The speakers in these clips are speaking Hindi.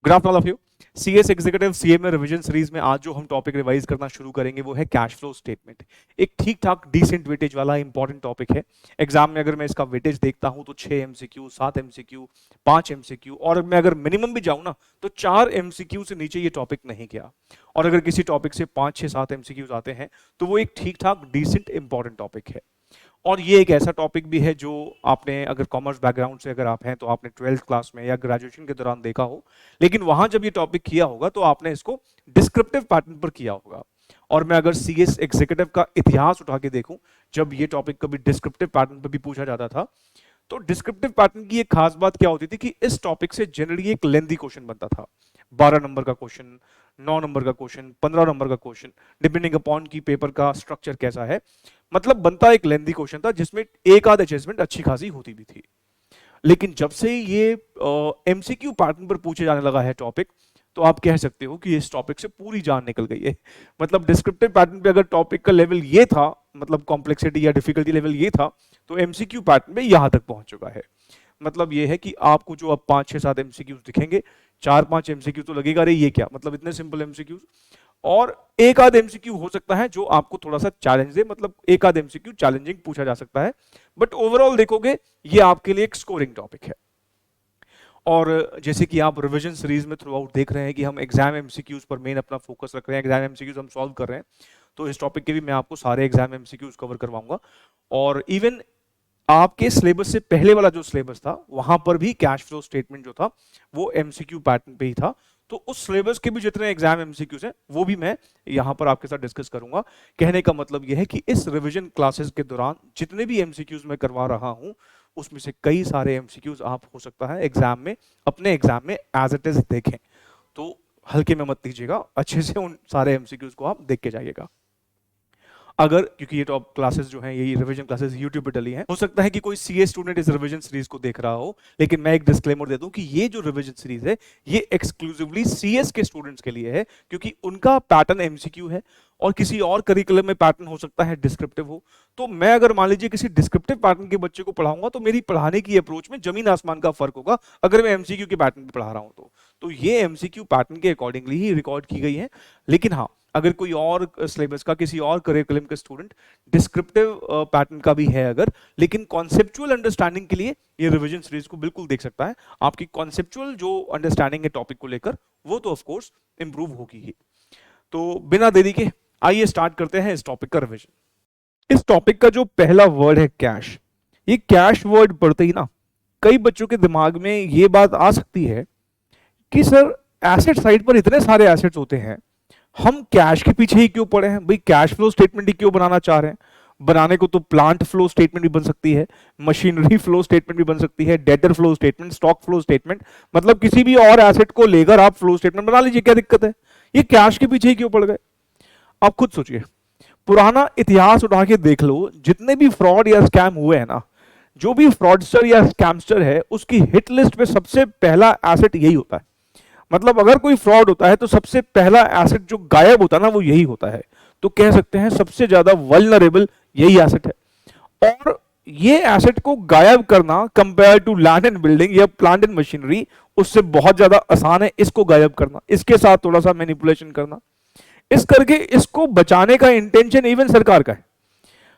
Good afternoon all of you. CS executive CA में रिवीजन सीरीज में आज जो हम टॉपिक रिवाइज करना शुरू करेंगे वो है कैश फ्लो स्टेटमेंट। एक ठीक ठाक डिसेंट वेटेज वाला इंपॉर्टेंट टॉपिक है। एग्जाम में अगर मैं इसका वेटेज देखता हूं तो 6 एमसीक्यू, 7 एमसीक्यू, 5 एमसीक्यू, और मैं अगर मिनिमम भी जाऊं ना तो 4 एमसीक्यू से नीचे ये टॉपिक नहीं गया। और अगर किसी टॉपिक से 5, 6, 7 एमसीक्यूज आते हैं तो वो एक ठीक ठाक डिसेंट इंपॉर्टेंट टॉपिक है। और ये एक ऐसा टॉपिक भी है जो आपने, अगर कॉमर्स बैकग्राउंड से अगर आप हैं तो आपने 12th क्लास में या ग्रेजुएशन के दौरान देखा हो, लेकिन वहां जब ये टॉपिक किया होगा तो आपने इसको डिस्क्रिप्टिव पैटर्न पर किया होगा। और मैं अगर सीएस एग्जीक्यूटिव का इतिहास उठा के देखूं, जब ये टॉपिक कभी डिस्क्रिप्टिव पैटर्न पर भी पूछा जाता था, तो डिस्क्रिप्टिव पैटर्न की एक खास बात क्या होती थी कि इस टॉपिक से जनरली एक लेंथी क्वेश्चन बनता था। 12 नंबर का क्वेश्चन, 9 नंबर का क्वेश्चन, 15 नंबर का क्वेश्चन, डिपेंडिंग अपॉन की पेपर का स्ट्रक्चर कैसा है, मतलब बनता एक लेंथी क्वेश्चन था जिसमें एक आध अचेसमेंट अच्छी खासी होती भी थी। लेकिन जब से ये एमसीक्यू पैटर्न पर पूछे जाने लगा है टॉपिक, तो आप कह सकते हो कि इस टॉपिक से पूरी जान निकल गई है। मतलब डिस्क्रिप्टिव पैटर्न पे अगर टॉपिक का लेवल ये था, मतलब कॉम्प्लेक्सिटी या डिफिकल्टी लेवल ये था, तो एमसीक्यू पैटर्न पे यहां तक पहुंच चुका है। मतलब ये है कि आपको जो अब 5, 6, 7 एमसीक्यूज दिखेंगे, 4, 5 एमसीक्यू तो लगेगा अरे ये क्या, मतलब इतने सिंपल एमसीक्यूज। और एक आध एमसीक्यू हो सकता है जो आपको थोड़ा सा चैलेंज दे, मतलब एक आध एमसीक्यू चैलेंजिंग पूछा जा सकता है, बट ओवरऑल देखोगे ये आपके लिए एक स्कोरिंग टॉपिक है। और जैसे कि आप रिवीजन सीरीज में थ्रू आउट देख रहे हैं कि हम एग्जाम एमसीक्यूज पर मेन अपना फोकस रख रहे हैं, एग्जाम एमसीक्यूज हम सॉल्व कर रहे हैं, तो इस टॉपिक के भी मैं आपको सारे एग्जाम एमसीक्यूज कवर करवाऊंगा। और इवन आपके सिलेबस से पहले वाला जो सिलेबस था वहां पर भी कैश फ्लो स्टेटमेंट जो था वो एमसीक्यू पैटर्न पे ही था। तो उस सिलेबस के भी जितने एग्जाम एमसीक्यूज हैं वो भी मैं यहां पर आपके साथ डिस्कस करूंगा। कहने का मतलब यह है कि इस रिवीजन क्लासेस के दौरान जितने भी एमसीक्यूज मैं करवा रहा हूं उसमें से कई सारे एमसीक्यूज आप हो सकता है एग्जाम में, अपने एग्जाम में एज इट इज देखें, तो हल्के में मत लीजिएगा, अच्छे से उन सारे एमसीक्यूज को आप देख के जाइएगा। अगर, क्योंकि ये टॉप क्लासेस जो हैं, ये रिवीजन क्लासेस यूट्यूब पे डली हैं, हो सकता है कि कोई सीए स्टूडेंट इस रिवीजन सीरीज को देख रहा हो, लेकिन मैं एक डिस्क्लेमर दे दूं कि ये जो रिवीजन सीरीज है ये एक्सक्लूसिवली सीएस के स्टूडेंट्स के लिए है, क्योंकि उनका पैटर्न एमसीक्यू है और किसी और करिकुलम में पैटर्न हो सकता है डिस्क्रिप्टिव हो। तो मैं अगर मान लीजिए किसी डिस्क्रिप्टिव पैटर्न के बच्चे को पढ़ाऊंगा तो मेरी पढ़ाने की अप्रोच में जमीन आसमान का फर्क होगा अगर मैं एमसीक्यू के पैटर्न पे पढ़ा रहा हूं तो ये एमसीक्यू पैटर्न के अकॉर्डिंगली ही रिकॉर्ड की गई है। लेकिन हाँ, अगर कोई और सिलेबस का, किसी और करिकुलम का स्टूडेंट डिस्क्रिप्टिव पैटर्न का भी है अगर, लेकिन कॉन्सेप्चुअल अंडरस्टैंडिंग के लिए ये रिवीजन सीरीज को बिल्कुल देख सकता है। आपकी कॉन्सेप्चुअल जो अंडरस्टैंडिंग है टॉपिक को लेकर वो तो ऑफ कोर्स इंप्रूव होगी ही। तो बिना देरी के आइए स्टार्ट करते हैं इस टॉपिक का रिवीजन। इस टॉपिक का जो पहला वर्ड है कैश, ये कैश वर्ड पढ़ते ही ना कई बच्चों के दिमाग में ये बात आ सकती है कि सर एसेट साइड पर इतने सारे एसेट्स होते हैं, हम कैश के पीछे ही क्यों पड़े हैं भाई, कैश फ्लो स्टेटमेंट ही क्यों बनाना चाह रहे हैं। बनाने को तो प्लांट फ्लो स्टेटमेंट भी बन सकती है, मशीनरी फ्लो स्टेटमेंट भी बन सकती है, debtor flow statement, stock flow statement, मतलब किसी भी और एसेट को लेकर आप फ्लो स्टेटमेंट बना लीजिए, क्या दिक्कत है। ये कैश के पीछे ही क्यों पड़ गए, आप खुद सोचिए। पुराना इतिहास उठा के देख लो, जितने भी फ्रॉड या स्कैम हुए हैं ना, जो भी फ्रॉडस्टर या स्कैमस्टर है उसकी हिट लिस्ट में सबसे पहला एसेट यही होता है। मतलब अगर कोई फ्रॉड होता है तो सबसे पहला एसेट जो गायब होता है ना वो यही होता है। तो कह सकते हैं सबसे ज्यादा वल्नरेबल यही एसेट है। और ये एसेट को गायब करना compare to land and building या प्लांट एंड मशीनरी उससे बहुत ज्यादा आसान है इसको गायब करना, इसके साथ थोड़ा सा मैनिपुलेशन करना। इस करके इसको बचाने का इंटेंशन इवन सरकार का है।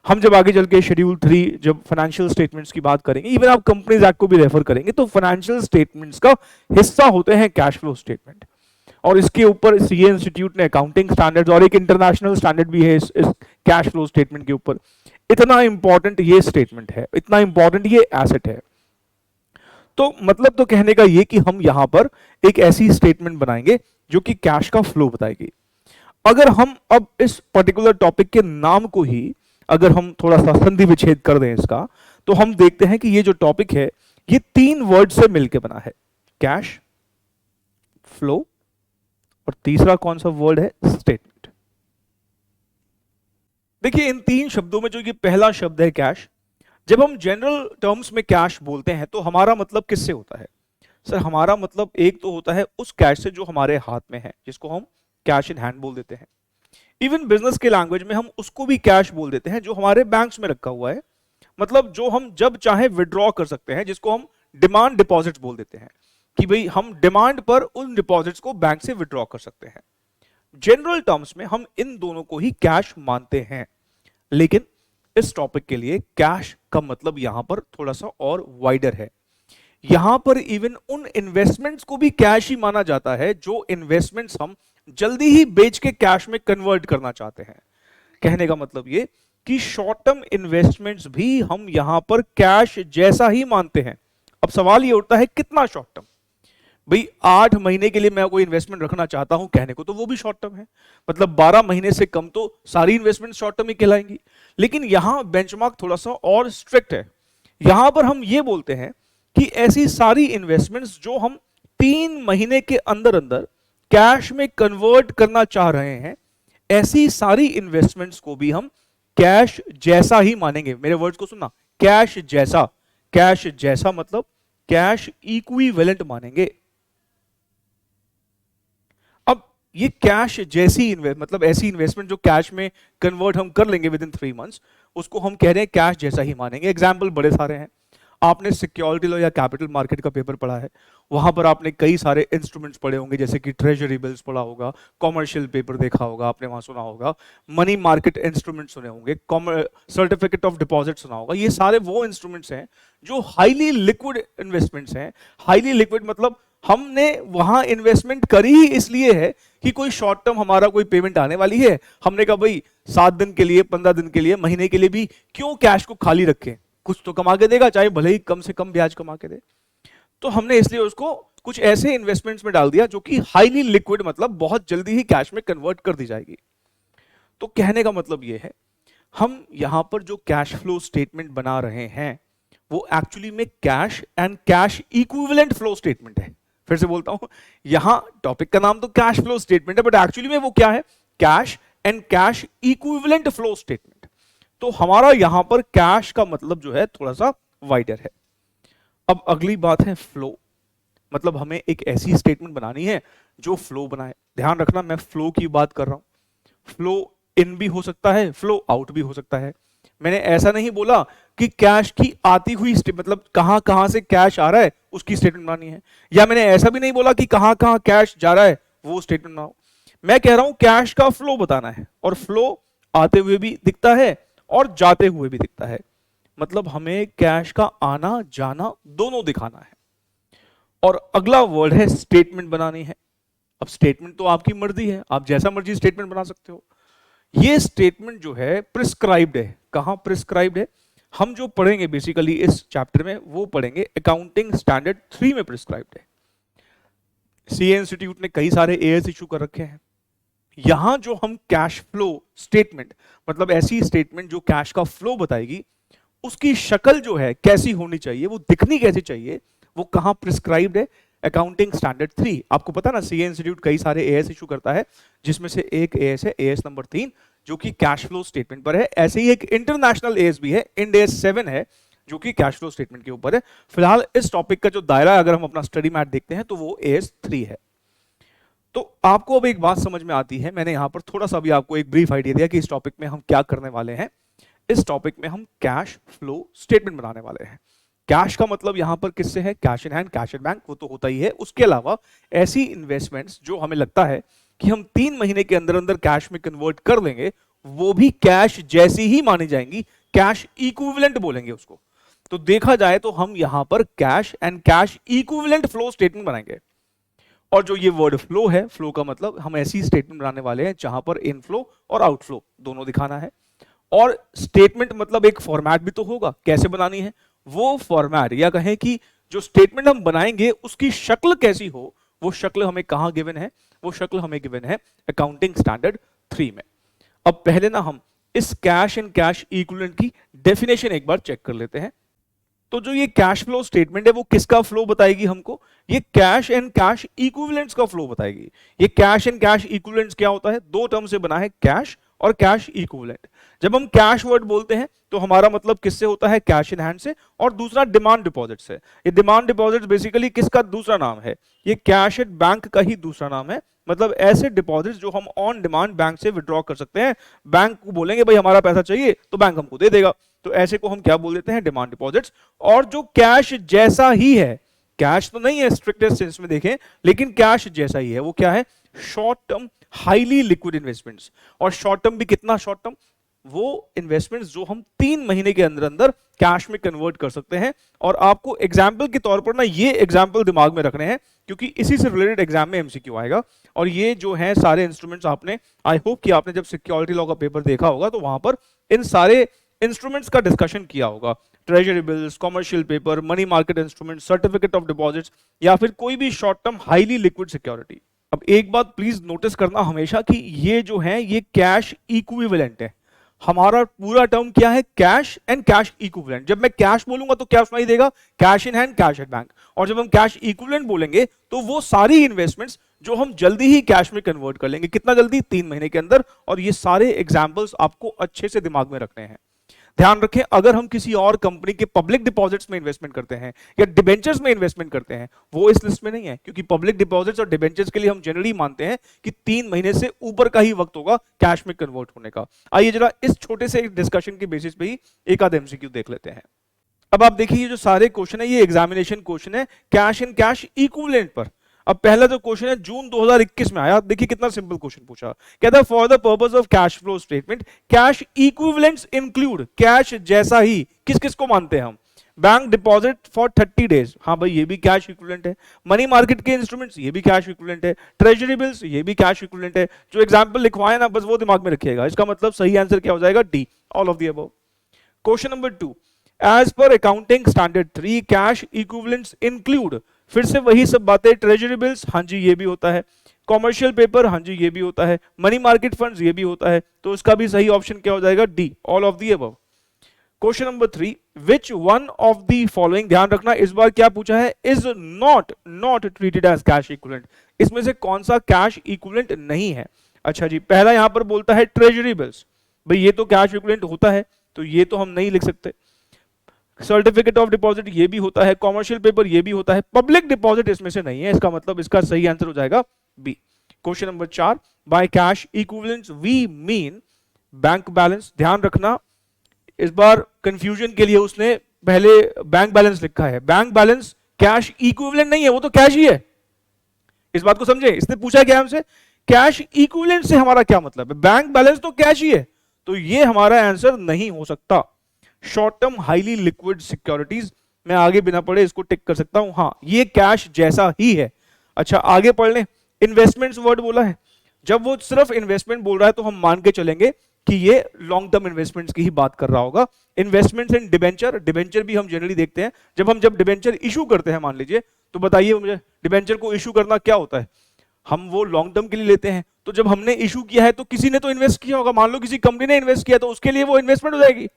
हम जब आगे चल के शेड्यूल 3 जब फाइनेंशियल स्टेटमेंट्स की बात करेंगे, इवन आप कंपनीज एक्ट को भी रेफर करेंगे, तो फाइनेंशियल स्टेटमेंट्स का हिस्सा होते हैं कैश फ्लो स्टेटमेंट। और इसके ऊपर सीए इंस्टीट्यूट ने अकाउंटिंग स्टैंडर्ड्स और एक इंटरनेशनल स्टैंडर्ड भी है इस कैश फ्लो स्टेटमेंट के ऊपर। इतना इंपॉर्टेंट ये स्टेटमेंट है, इतना इंपॉर्टेंट ये एसेट है। तो मतलब तो कहने का ये कि हम यहां पर एक ऐसी स्टेटमेंट बनाएंगे जो कि कैश का फ्लो बताएगी। अगर हम अब इस पर्टिकुलर टॉपिक के नाम को ही अगर हम थोड़ा सा संधि विच्छेद कर दें इसका, तो हम देखते हैं कि ये जो टॉपिक है ये 3 वर्ड से मिलकर बना है, कैश फ्लो, और तीसरा कौन सा वर्ड है, स्टेटमेंट। देखिए इन 3 शब्दों में जो ये पहला शब्द है कैश, जब हम जनरल टर्म्स में कैश बोलते हैं तो हमारा मतलब किससे होता है सर, हमारा मतलब एक तो होता है उस कैश से जो हमारे हाथ में है, जिसको हम कैश इन हैंड बोल देते हैं। इवन बिजनेस के लैंग्वेज में हम उसको भी कैश बोल देते हैं जो हमारे बैंक्स में रखा हुआ है, मतलब जो हम जब चाहे विड्रॉ कर सकते हैं, जिसको हम डिमांड डिपॉजिट बोल देते हैं। कि भाई हम डिमांड पर उन डिपॉजिट्स को बैंक से विड्रॉ कर सकते हैं। जनरल टर्म्स में हम इन दोनों को ही कैश मानते हैं, लेकिन इस टॉपिक के लिए कैश का मतलब यहां पर थोड़ा सा और वाइडर है। यहां पर इवन उन इन्वेस्टमेंट्स को भी कैश ही माना जाता है जो इन्वेस्टमेंट्स हम जल्दी ही बेच के कैश में कन्वर्ट करना चाहते हैं। कहने का मतलब ये कि शॉर्ट टर्म इन्वेस्टमेंट्स भी हम यहां पर कैश जैसा ही मानते हैं। अब सवाल ये उठता है कितना शॉर्ट टर्म? भाई 8 महीने के लिए मैं कोई इन्वेस्टमेंट रखना चाहता हूं, कहने को तो वो भी शॉर्ट टर्म है, मतलब 12 महीने से कम तो सारी इन्वेस्टमेंट शॉर्ट टर्म ही कहलाएंगी। लेकिन यहां बेंचमार्क थोड़ा सा और स्ट्रिक्ट है। यहां पर हम ये बोलते हैं कि ऐसी सारी इन्वेस्टमेंट्स जो हम 3 महीने के अंदर अंदर कैश में कन्वर्ट करना चाह रहे हैं, ऐसी सारी इन्वेस्टमेंट्स को भी हम कैश जैसा ही मानेंगे। मेरे वर्ड्स को सुनना, कैश जैसा। कैश जैसा मतलब कैश इक्विवेलेंट मानेंगे। अब ये कैश जैसी मतलब ऐसी इन्वेस्टमेंट जो कैश में कन्वर्ट हम कर लेंगे विद इन 3 मंथ्स, उसको हम कह रहे हैं कैश जैसा ही मानेंगे। एग्जाम्पल बड़े सारे हैं। आपने सिक्योरिटी लॉ या कैपिटल मार्केट का पेपर पढ़ा है, वहां पर आपने कई सारे इंस्ट्रूमेंट्स पढ़े होंगे, जैसे कि ट्रेजरी बिल्स पढ़ा होगा, कॉमर्शियल पेपर देखा होगा आपने, वहां सुना होगा, मनी मार्केट इंस्ट्रूमेंट सुने होंगे, सर्टिफिकेट ऑफ डिपॉजिट सुना होगा। ये सारे वो इंस्ट्रूमेंट्स हैं जो हाईली लिक्विड इन्वेस्टमेंट्स हैं। हाईली लिक्विड मतलब हमने वहां इन्वेस्टमेंट करी ही इसलिए है कि कोई शॉर्ट टर्म हमारा कोई पेमेंट आने वाली है, हमने कहा भाई 7 दिन के लिए, 15 दिन के लिए, महीने के लिए भी क्यों कैश को खाली रखें, कुछ तो कमा के देगा, चाहे भले ही कम से कम ब्याज कमा के दे। तो हमने इसलिए उसको कुछ ऐसे इन्वेस्टमेंट्स में डाल दिया जो कि हाईली लिक्विड, मतलब बहुत जल्दी ही कैश में कन्वर्ट कर दी जाएगी। तो कहने का मतलब यह है, हम यहां पर जो कैश फ्लो स्टेटमेंट बना रहे हैं वो एक्चुअली में cash and cash equivalent flow statement है। फिर से बोलता हूं, यहां टॉपिक का नाम तो कैश फ्लो स्टेटमेंट है, बट एक्चुअली में वो क्या है? Cash and cash equivalent flow statement. तो हमारा यहां पर कैश का मतलब जो है थोड़ा सा वाइडर है। अब अगली बात है फ्लो, मतलब हमें एक ऐसी स्टेटमेंट बनानी है जो फ्लो बनाए। ध्यान रखना, मैं फ्लो की बात कर रहा हूं। फ्लो इन भी हो सकता है, फ्लो आउट भी हो सकता है। मैंने ऐसा नहीं बोला कि कैश की आती हुई मतलब कहां कहां से कैश आ रहा है उसकी स्टेटमेंट बनानी है, या मैंने ऐसा भी नहीं बोला कि कहां कहां कैश जा रहा है वो स्टेटमेंट बनाओ। मैं कह रहा हूं कैश का फ्लो बताना है, और फ्लो आते हुए भी दिखता है और जाते हुए भी दिखता है। मतलब हमें कैश का आना जाना दोनों दिखाना है। और अगला वर्ड है स्टेटमेंट बनानी है। अब स्टेटमेंट तो आपकी मर्जी है, आप जैसा मर्जी स्टेटमेंट बना सकते हो। ये स्टेटमेंट जो है प्रिस्क्राइब्ड है। कहां प्रिस्क्राइब्ड है? हम जो पढ़ेंगे बेसिकली इस चैप्टर में वो पढ़ेंगे अकाउंटिंग स्टैंडर्ड 3 में प्रिस्क्राइब्ड है। सीए इंस्टीट्यूट ने कई सारे एएस इशू कर रखे हैं। यहां जो हम कैश फ्लो स्टेटमेंट, मतलब ऐसी स्टेटमेंट जो कैश का फ्लो बताएगी, उसकी शक्ल जो है कैसी होनी चाहिए, वो दिखनी कैसी चाहिए, वो कहां प्रिस्क्राइब्ड है? Accounting standard 3। आपको पता ना, सीए इंस्टीट्यूट कई सारे एएस इशू करता है, जिसमें से एक एएस है एएस नंबर 3 जो कि कैश फ्लो स्टेटमेंट पर है। ऐसे ही एक इंटरनेशनल एएस भी है, इंड एएस 7 है, जो कि कैश फ्लो स्टेटमेंट के ऊपर है। फिलहाल इस टॉपिक का जो दायरा अगर हम अपना स्टडी मैट देखते हैं तो वो एएस 3 है। तो आपको अब एक बात समझ में आती है, मैंने यहां पर थोड़ा सा भी आपको एक ब्रीफ आइडिया दिया कि इस टॉपिक में हम क्या करने वाले हैं। इस टॉपिक में हम कैश फ्लो स्टेटमेंट बनाने वाले हैं। कैश का मतलब यहां पर किससे है? Cash in hand, cash in bank, वो तो होता ही है। उसके अलावा ऐसी इन्वेस्टमेंट्स जो हमें लगता है कि हम 3 महीने के अंदर अंदर कैश में कन्वर्ट कर देंगे, वो भी कैश जैसी ही मानी जाएंगी, कैश इक्विवेलेंट बोलेंगे उसको। तो देखा जाए तो हम यहां पर cash and cash equivalent flow statement बनाएंगे। और जो ये वर्ड फ्लो है, फ्लो का मतलब हम ऐसी स्टेटमेंट बनाने वाले हैं जहां पर इनफ्लो और आउटफ्लो दोनों दिखाना है। और स्टेटमेंट मतलब एक फॉर्मेट भी तो होगा, कैसे बनानी है वो फॉर्मेट, या कहें कि जो स्टेटमेंट हम बनाएंगे उसकी शक्ल कैसी हो, वो शक्ल हमें कहां गिवन है? वो शक्ल हमें गिवन है अकाउंटिंग स्टैंडर्ड 3 में। अब पहले ना हम इस कैश एंड कैश इक्विवेलेंट की डेफिनेशन एक बार चेक कर लेते हैं। तो जो ये कैश फ्लो स्टेटमेंट है वो किसका फ्लो बताएगी हमको? ये कैश एंड कैश इक्विवेलेंट्स का फ्लो बताएगी। ये कैश एंड कैश इक्विवेलेंट्स क्या होता है? 2 टर्म से बना है, कैश और कैश इक्विवेलेंट। जब हम कैश वर्ड बोलते हैं तो हमारा मतलब किससे होता है? कैश इन हैंड से। और दूसरा डिमांड डिपॉजिट से। ये डिमांड डिपॉजिट बेसिकली किसका दूसरा नाम है? ये कैश एट बैंक का ही दूसरा नाम है। मतलब ऐसे डिपॉजिट्स जो हम ऑन डिमांड बैंक से विड्रॉ कर सकते हैं। बैंक को बोलेंगे भाई हमारा पैसा चाहिए, तो बैंक हमको दे देगा। तो ऐसे को हम क्या बोल देते हैं? Demand deposits. और जो कैश जैसा ही है, कैश तो नहीं है स्ट्रिक्टेस्ट सेंस में देखें, लेकिन कैश जैसा ही है। वो क्या है? Short term highly liquid investments. और शॉर्ट टर्म भी कितना शॉर्ट टर्म? वो इन्वेस्टमेंट्स जो हम 3 महीने के अंदर अंदर कैश में कन्वर्ट कर सकते हैं। और आपको एग्जाम्पल के तौर पर ना ये एग्जाम्पल दिमाग में रखने हैं, क्योंकि इसी से रिलेटेड एग्जाम में एमसीक्यू आएगा। और ये जो है सारे इंस्ट्रूमेंट्स आपने, आई होप कि आपने जब सिक्योरिटी लॉ का पेपर देखा होगा तो वहां पर इन सारे इंस्ट्रूमेंट्स का डिस्कशन किया होगा। Treasury bills, commercial paper, money market instrument, certificate of deposits, या फिर कोई भी short term highly liquid security. अब एक बात प्लीज नोटिस करना हमेशा कि ये जो है ये कैश इक्विवेलेंट है। हमारा पूरा टर्म क्या है? Cash and cash equivalent. जब मैं कैश बोलूंगा तो क्या सुनाई देगा? Cash in hand, cash at bank. और जब हम कैश इक्विवेलेंट बोलेंगे तो वो सारी इन्वेस्टमेंट्स जो हम जल्दी ही कैश में कन्वर्ट कर लेंगे। कितना जल्दी? 3 महीने के अंदर। और ये सारे एग्जांपल्स आपको अच्छे से दिमाग में रखने हैं। ध्यान रखें, अगर हम किसी और कंपनी के पब्लिक डिपॉजिट्स में इन्वेस्टमेंट करते हैं या डिबेंचर्स में इन्वेस्टमेंट करते हैं, वो इस लिस्ट में नहीं है, क्योंकि पब्लिक डिपॉजिट्स और डिबेंचर्स के लिए हम जनरली मानते हैं कि 3 महीने से ऊपर का ही वक्त होगा कैश में कन्वर्ट होने का। आइए जरा इस छोटे से डिस्कशन के बेसिस पे ही एक आध एमसीक्यू देख लेते हैं। अब आप देखिए, ये जो सारे क्वेश्चन है ये एग्जामिनेशन क्वेश्चन है कैश एंड कैश इक्विवेलेंट पर। अब पहला जो क्वेश्चन है जून 2021 में आया। देखिए कितना सिंपल क्वेश्चन पूछा। कहता है for the purpose of cash flow statement cash equivalents include, cash जैसा ही किस किस को मानते हैं हम? बैंक डिपॉजिट फॉर 30 डेज, हाँ भाई ये भी कैश इक्विवेलेंट है। मनी मार्केट के इंस्ट्रूमेंट्स, ये भी कैश इक्विवेलेंट है। ट्रेजरी बिल्स, ये भी कैश इक्विवेलेंट है। जो एग्जांपल लिखवाए ना बस वो दिमाग में रखिएगा। इसका मतलब सही आंसर क्या हो जाएगा? D, all of the above. Question number 2, as पर accounting standard 3 cash equivalents include, फिर से वही सब बातें। ट्रेजरी बिल्स, हाँ जी ये भी होता है। कॉमर्शियल पेपर, हाँ जी ये भी होता है। मनी मार्केट फंड्स, ये भी होता है। तो इसका भी सही ऑप्शन क्या हो जाएगा? D, all of the above. Question number 3, which one of the following, ध्यान रखना इस बार क्या पूछा है, is not treated as cash equivalent. इसमें से कौन सा कैश इक्विवेलेंट नहीं है? अच्छा जी, पहला यहां पर बोलता है ट्रेजरी बिल्स। भाई ये तो कैश इक्विवेलेंट होता है, तो ये तो हम नहीं लिख सकते। सर्टिफिकेट ऑफ डिपॉजिट, ये भी होता है। कॉमर्शियल पेपर, ये भी होता है। पब्लिक डिपॉजिट इसमें से नहीं है, इसका मतलब इसका सही आंसर हो जाएगा B. Question number 4, by cash equivalents we mean bank balance. ध्यान रखना इस बार कंफ्यूजन के लिए उसने पहले बैंक बैलेंस लिखा है। बैंक बैलेंस कैश इक्विवेलेंट नहीं है, वो तो कैश ही है। इस बात को समझे, इसने पूछा क्या हमसे, कैश इक्विवेलेंट से हमारा क्या मतलब है? बैंक बैलेंस तो कैश ही है, तो ये हमारा आंसर नहीं हो सकता। Short term highly liquid securities, मैं आगे बिना पढ़े इसको टिक कर सकता हूं, हाँ ये कैश जैसा ही है। अच्छा आगे पढ़ लें। इन्वेस्टमेंट्स वर्ड बोला है, जब वो सिर्फ इन्वेस्टमेंट बोल रहा है तो हम मान के चलेंगे कि ये लॉन्ग टर्म इन्वेस्टमेंट्स की ही बात कर रहा होगा। इन्वेस्टमेंट्स इन डिबेंचर, डिबेंचर भी हम जनरली देखते हैं जब डिबेंचर इशू करते हैं, मान लीजिए, तो बताइए मुझे डिबेंचर को इशू करना क्या होता है? हम वो लॉन्ग टर्म के लिए लेते हैं, तो जब हमने इशू किया है तो किसी ने तो इन्वेस्ट किया होगा। मान लो किसी कंपनी ने इन्वेस्ट किया तो उसके लिए वो इन्वेस्टमेंट हो जाएगी।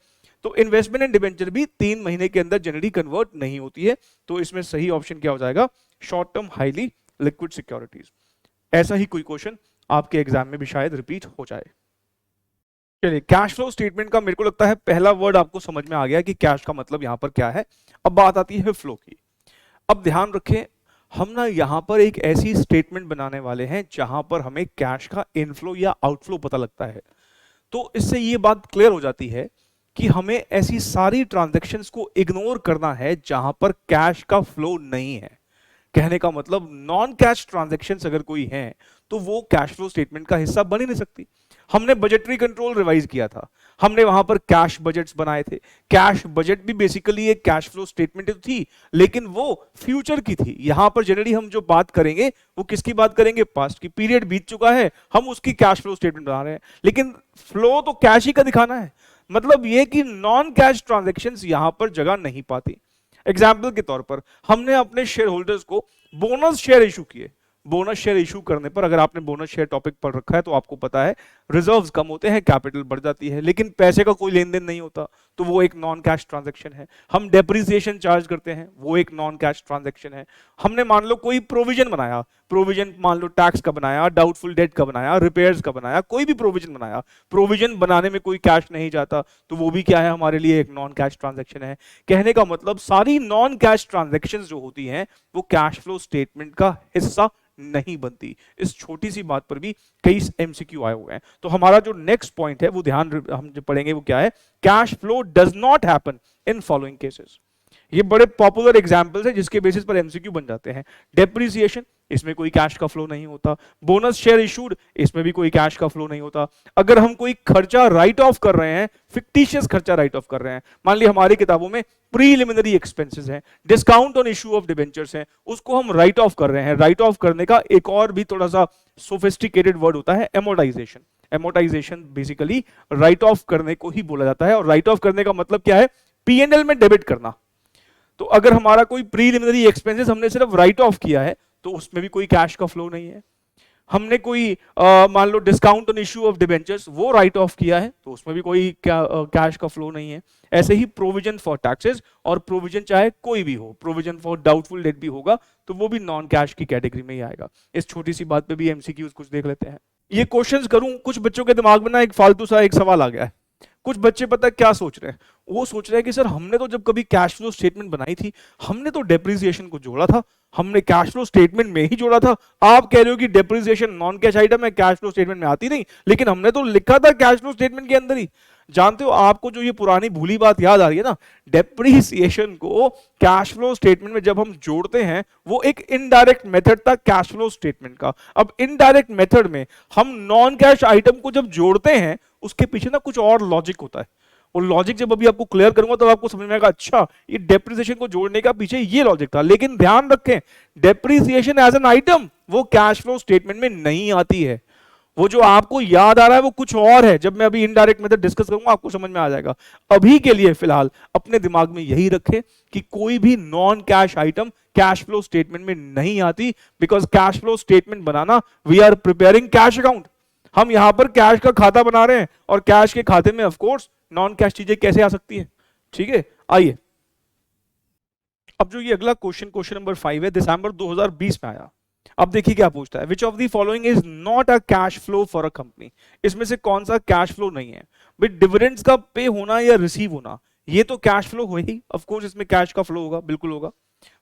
तो इन्वेस्टमेंट एंड डिबेंचर भी 3 महीने के अंदर जनरली कन्वर्ट नहीं होती है। तो इसमें सही ऑप्शन क्या हो जाएगा? Short term highly liquid securities. ऐसा ही कोई क्वेश्चन आपके एग्जाम में भी शायद रिपीट हो जाए। चलिए, कैश फ्लो स्टेटमेंट का मेरे को लगता है पहला वर्ड आपको समझ में आ गया कि कैश का मतलब यहां पर क्या है। अब बात आती है फ्लो की। अब ध्यान रखें, हम ना यहां पर एक ऐसी स्टेटमेंट बनाने वाले हैं जहां पर हमें कैश का इनफ्लो या आउटफ्लो पता लगता है। तो इससे ये बात क्लियर हो जाती है कि हमें ऐसी सारी ट्रांजैक्शंस को इग्नोर करना है जहां पर कैश का फ्लो नहीं है। कहने का मतलब नॉन कैश ट्रांजैक्शंस अगर कोई हैं तो वो कैश फ्लो स्टेटमेंट का हिस्सा बन ही नहीं सकती। हमने बजटरी कंट्रोल रिवाइज किया था, हमने वहां पर कैश बजट्स बनाए थे। कैश बजट भी बेसिकली एक कैश फ्लो स्टेटमेंट थी, लेकिन वो फ्यूचर की थी। यहां पर जनरली हम जो बात करेंगे वो किसकी बात करेंगे? पास्ट की। पीरियड बीत चुका है, हम उसकी कैश फ्लो स्टेटमेंट बना रहे हैं, लेकिन फ्लो तो कैश ही का दिखाना है। मतलब ये कि नॉन कैश ट्रांजैक्शंस यहां पर जगह नहीं पाती। एग्जाम्पल के तौर पर हमने अपने शेयर होल्डर्स को बोनस शेयर इशू किए। बोनस शेयर इशू करने पर, अगर आपने बोनस शेयर टॉपिक पढ़ रखा है तो आपको पता है रिजर्व्स कम होते हैं, कैपिटल बढ़ जाती है, लेकिन पैसे का कोई लेन देन नहीं होता, तो वो एक नॉन कैश ट्रांजैक्शन है। हम डेप्रिसिएशन चार्ज करते हैं, वो एक नॉन कैश ट्रांजैक्शन है। हमने मान लो कोई प्रोविजन बनाया, प्रोविजन मान लो टैक्स का बनाया, डाउटफुल डेट का बनाया, रिपेयर्स का बनाया, कोई भी प्रोविजन बनाया, प्रोविजन बनाने में कोई कैश नहीं जाता, तो वो भी क्या है? हमारे लिए एक नॉन कैश ट्रांजैक्शन है। कहने का मतलब सारी नॉन कैश ट्रांजैक्शंस जो होती हैं वो कैश फ्लो स्टेटमेंट का हिस्सा नहीं बनती। इस छोटी सी बात पर भी कई एमसीक्यू आए हुए हैं। तो हमारा जो नेक्स्ट पॉइंट है वो ध्यान हम जो पढ़ेंगे वो क्या है? Cash flow does not happen in following cases. ये बड़े पॉपुलर एग्जांपल्स हैं जिसके बेसिस पर एमसीक्यू बन जाते हैं। डेप्रिसिएशन, इसमें कोई कैश का फ्लो नहीं होता। बोनस शेयर इशूड, इसमें भी कोई कैश का फ्लो नहीं होता। अगर हम कोई खर्चा राइट ऑफ कर रहे हैं, फिक्टिशियस खर्चा राइट ऑफ कर रहे हैं, मान ली हमारी किताबों में प्रीलिमिनरी एक्सपेंसेस हैं, discount on issue of debentures हैं, उसको हम राइट ऑफ कर रहे हैं। राइट ऑफ करने का एक और भी थोड़ा सा सोफिस्टिकेटेड वर्ड होता है, amortisation. Amortisation basically right of करने को ही बोला जाता है, और राइट ऑफ करने का मतलब क्या है, पीएनएल में डेबिट करना। तो अगर हमारा कोई प्रीलिमिनरी एक्सपेंसेस हमने सिर्फ राइट ऑफ किया है तो उसमें भी कोई कैश का फ्लो नहीं है। हमने कोई मान लो discount on issue of debentures वो राइट ऑफ किया है तो उसमें भी कोई कैश का फ्लो नहीं है। ऐसे ही प्रोविजन फॉर टैक्सेस, और प्रोविजन चाहे कोई भी हो, प्रोविजन फॉर डाउटफुल डेट भी होगा तो वो भी नॉन कैश की कैटेगरी में ही आएगा। इस छोटी सी बात पे भी एमसीक्यूज कुछ देख लेते हैं। ये क्वेश्चंस करूं, कुछ बच्चों के दिमाग में ना एक फालतू सा एक सवाल आ गया है। कुछ बच्चे पता है क्या सोच रहे हैं, वो सोच रहे हैं कि सर हमने तो जब कभी कैश फ्लो स्टेटमेंट बनाई थी हमने तो डेप्रिसिएशन को जोड़ा था, हमने कैश फ्लो स्टेटमेंट में ही जोड़ा था। आप कह रहे हो कि डेप्रिसिएशन नॉन कैश आइटम है, कैश फ्लो स्टेटमेंट में आती नहीं, लेकिन हमने तो लिखा था कैश फ्लो स्टेटमेंट के अंदर ही। जानते हो, आपको जो ये पुरानी भूली बात याद आ रही है ना, डेप्रिसिएशन को कैश फ्लो स्टेटमेंट में जब हम जोड़ते हैं वो एक इनडायरेक्ट मेथड था कैश फ्लो स्टेटमेंट का। अब इनडायरेक्ट मेथड में हम नॉन कैश आइटम को जब जोड़ते हैं उसके पीछे ना कुछ और लॉजिक होता है। वो लॉजिक जब अभी आपको क्लियर करूंगा तब आपको समझ में आएगा, अच्छा ये डेप्रिसिएशन को जोड़ने का पीछे ये लॉजिक था। लेकिन ध्यान रखें, डेप्रिसिएशन एज एन आइटम वो कैश फ्लो स्टेटमेंट में नहीं आती है। वो जो आपको याद आ रहा है वो कुछ और है। जब मैं अभी इनडायरेक्ट मेथड डिस्कस करूंगा आपको समझ में आ जाएगा। अभी के लिए फिलहाल अपने दिमाग में यही रखें कि कोई भी non cash item cash flow statement में नहीं आती, बिकॉज कैश फ्लो स्टेटमेंट बनाना, we are preparing cash account. हम यहां पर कैश का खाता बना रहे हैं और कैश के खाते में ऑफ कोर्स नॉन कैश चीजें कैसे आ सकती है। ठीक है, आइए अब जो ये अगला क्वेश्चन, क्वेश्चन नंबर 5 है, दिसंबर 2020 में आया। अब देखिए क्या पूछता है, विच of the following is not a cash flow for a company. इसमें से कौन सा कैश फ्लो नहीं है। भाई डिविडेंड्स का पे होना या रिसीव होना ये तो कैश फ्लो हो ही, ऑफ कोर्स इसमें कैश का फ्लो होगा, बिल्कुल होगा।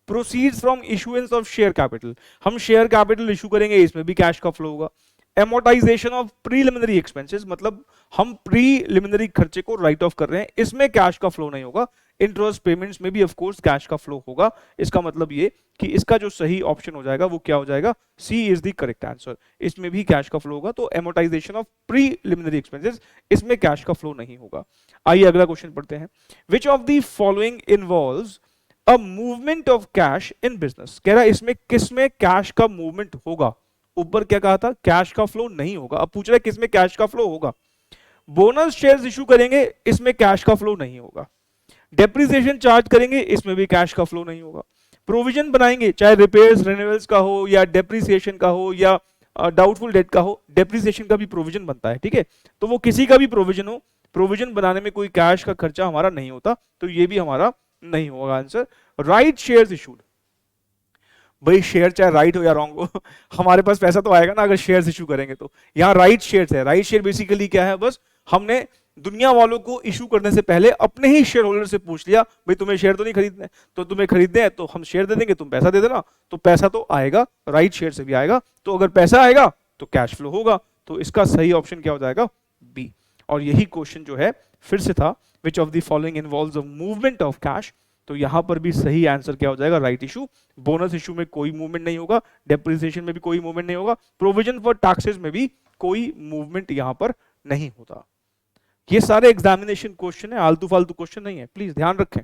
Proceeds from issuance of share capital, हम शेयर कैपिटल इशू करेंगे, इसमें भी कैश का फ्लो होगा। एमोर्टाइजेशन ऑफ प्रीलिमिनरी एक्सपेंसेस, मतलब हम प्रीलिमिनरी खर्चे को राइट ऑफ कर रहे हैं, इसमें कैश का फ्लो नहीं होगा। इंटरेस्ट पेमेंट्स में भी ऑफ कोर्स कैश का फ्लो होगा। इसका मतलब ये कि इसका जो सही ऑप्शन हो जाएगा वो क्या हो जाएगा, सी इज द करेक्ट आंसर। इसमें भी कैश का फ्लो होगा। तो एमोर्टाइजेशन ऑफ प्रीलिमिनरी एक्सपेंसेस, इसमें कैश का फ्लो नहीं होगा। आइए अगला क्वेश्चन पढ़ते हैं। विच of the following involves a movement of cash in business. कह रहा है इसमें किसमें कैश का मूवमेंट होगा। ऊपर क्या कहा था, कैश का फ्लो नहीं होगा। अब पूछ रहा है किसमें कैश का फ्लो होगा। बोनस शेयर्स इशू करेंगे, इसमें कैश का फ्लो नहीं होगा। डेप्रिसिएशन चार्ज करेंगे, इसमें भी कैश का फ्लो नहीं होगा। प्रोविजन बनाएंगे, चाहे रिपेयर्स रिन्यूअल्स का हो या डेप्रिसिएशन का हो या डाउटफुल डेट का हो, डेप्रिसिएशन का भी प्रोविजन बनता है। ठीक है, तो वो किसी का भी प्रोविजन हो, प्रोविजन बनाने में कोई कैश का खर्चा हमारा नहीं होता, तो ये भी हमारा नहीं होगा आंसर। राइट शेयर्स इशूड, भाई शेयर चाहे राइट हो या रॉन्ग हो हमारे पास पैसा तो आएगा ना अगर शेयर्स इशू करेंगे तो। यहाँ राइट शेयर्स है। राइट शेयर बेसिकली क्या है, बस हमने दुनिया वालों को इशू करने से पहले अपने ही शेयर होल्डर से पूछ लिया, भाई तुम्हें शेयर तो नहीं खरीदने, तो तुम्हें खरीदने हैं तो हम शेयर दे देंगे, तुम पैसा दे देना, तो पैसा तो आएगा, राइट शेयर से भी आएगा। तो अगर पैसा आएगा तो कैश फ्लो होगा। तो इसका सही ऑप्शन क्या हो जाएगा, बी। और यही क्वेश्चन जो है फिर से था, विच of the following involves a movement of cash. तो यहां पर भी सही आंसर क्या हो जाएगा, राइट इशू। बोनस इशू में कोई मूवमेंट नहीं होगा, डेप्रिसिएशन में भी कोई मूवमेंट नहीं होगा, प्रोविजन फॉर टैक्सेस में भी कोई मूवमेंट यहां पर नहीं होता। ये सारे एग्जामिनेशन क्वेश्चन है, आलतू फालतू क्वेश्चन नहीं है, प्लीज ध्यान रखें।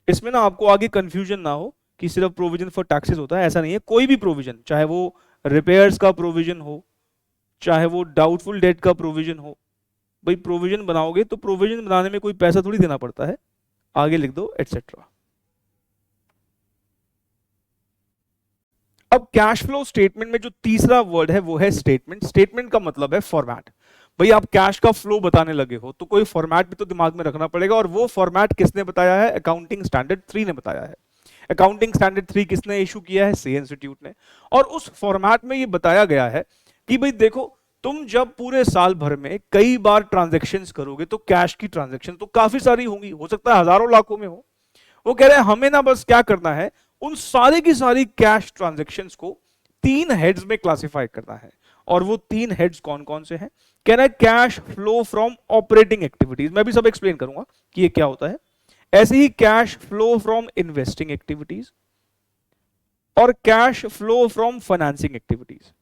इसमें ना आपको आगे कंफ्यूजन ना हो कि सिर्फ प्रोविजन फॉर टैक्सेस होता है, ऐसा नहीं है। कोई भी प्रोविजन, चाहे वो रिपेयर्स का प्रोविजन हो, चाहे वो डाउटफुल डेट का प्रोविजन हो, भाई प्रोविजन बनाओगे तो प्रोविजन बनाने में कोई पैसा थोड़ी देना पड़ता है, आगे लिख दो एटसेट्रा। अब कैश फ्लो स्टेटमेंट में जो तीसरा वर्ड है वो है स्टेटमेंट। स्टेटमेंट का मतलब है फॉर्मेट। भाई आप कैश का फ्लो बताने लगे हो तो कोई फॉर्मेट भी तो दिमाग में रखना पड़ेगा, और वो फॉर्मेट किसने बताया है, अकाउंटिंग स्टैंडर्ड 3 ने बताया है। अकाउंटिंग स्टैंडर्ड 3 किसने इशू किया है, सी इंस्टीट्यूट ने। और उस फॉर्मेट में ये बताया गया है कि भाई देखो, तुम जब पूरे साल भर में कई बार ट्रांजैक्शंस करोगे तो कैश की ट्रांजैक्शन तो काफी सारी होंगी, हो सकता है हजारों लाखों में हो। वो कह रहे हैं हमें ना बस क्या करना है, उन सारी की सारी कैश ट्रांजैक्शंस को 3 हेड्स में क्लासिफाई करना है। और वो 3 हेड्स कौन कौन से हैं, कह रहा है cash flow from operating activities. मैं भी सब एक्सप्लेन करूंगा कि ये क्या होता है। ऐसे ही cash flow from investing activities और cash flow from financing activities.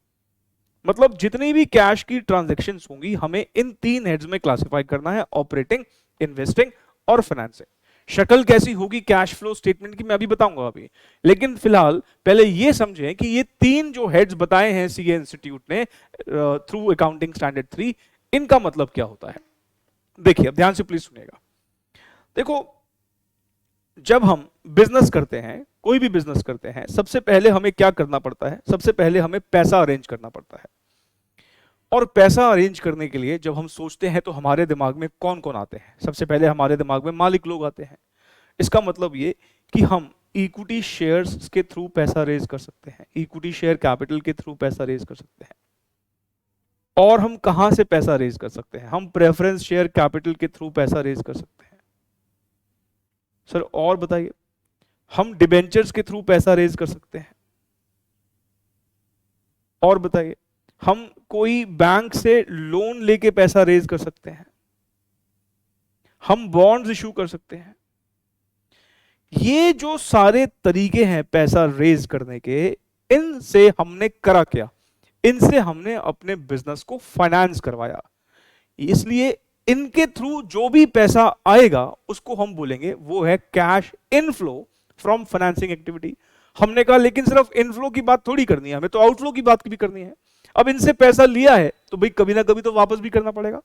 मतलब जितनी भी कैश की ट्रांजैक्शंस होंगी हमें इन तीन हेड्स में क्लासिफाई करना है, ऑपरेटिंग, इन्वेस्टिंग और फाइनेंसिंग। शक्ल कैसी होगी कैश फ्लो स्टेटमेंट की मैं अभी बताऊंगा अभी, लेकिन फिलहाल पहले ये समझें कि ये तीन जो हेड्स बताए हैं सीए इंस्टीट्यूट ने थ्रू अकाउंटिंग स्टैंडर्ड 3, इनका मतलब क्या होता है। देखिए अब ध्यान से प्लीज सुनिएगा। देखो जब हम बिजनेस करते हैं, कोई भी बिजनेस करते हैं, सबसे पहले हमें क्या करना पड़ता है, सबसे पहले हमें पैसा अरेंज करना पड़ता है। और पैसा अरेंज करने के लिए जब हम सोचते हैं तो हमारे दिमाग में कौन कौन आते हैं, सबसे पहले हमारे दिमाग में मालिक लोग आते हैं। इसका मतलब ये कि हम इक्विटी शेयर्स के थ्रू पैसा रेज कर सकते हैं, इक्विटी शेयर कैपिटल के थ्रू पैसा रेज कर सकते हैं। और हम कहां से पैसा रेज कर सकते हैं, हम प्रेफरेंस शेयर कैपिटल के थ्रू पैसा रेज कर सकते हैं। सर और बताइए, हम डिबेंचर्स के थ्रू पैसा रेज कर सकते हैं। और बताइए, हम कोई बैंक से लोन लेके पैसा रेज कर सकते हैं, हम बॉन्ड्स इशू कर सकते हैं। ये जो सारे तरीके हैं पैसा रेज करने के, इनसे हमने करा क्या, इनसे हमने अपने बिजनेस को फाइनेंस करवाया। इसलिए इनके थ्रू जो भी पैसा आएगा उसको हम बोलेंगे वो है cash inflow from financing activity. हमने कहा लेकिन सिर्फ इनफ्लो की बात थोड़ी करनी है, हमें तो आउटफ्लो की बात भी करनी है। अब इनसे पैसा लिया है तो भाई कभी ना कभी तो वापस भी करना पड़ेगा।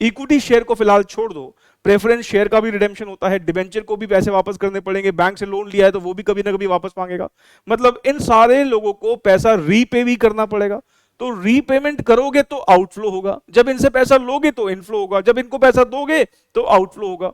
इक्विटी शेयर को फिलहाल छोड़ दो, प्रेफरेंस शेयर का भी रिडेम्पशन होता है, डिबेंचर को भी पैसे वापस करने पड़ेंगे, बैंक से लोन लिया है तो वो भी कभी ना कभी वापस मांगेगा। मतलब इन सारे लोगों को पैसा रीपे भी करना पड़ेगा। तो रीपेमेंट करोगे तो आउटफ्लो होगा, जब इनसे पैसा लोगे तो इनफ्लो होगा, जब इनको पैसा दोगे तो आउटफ्लो होगा।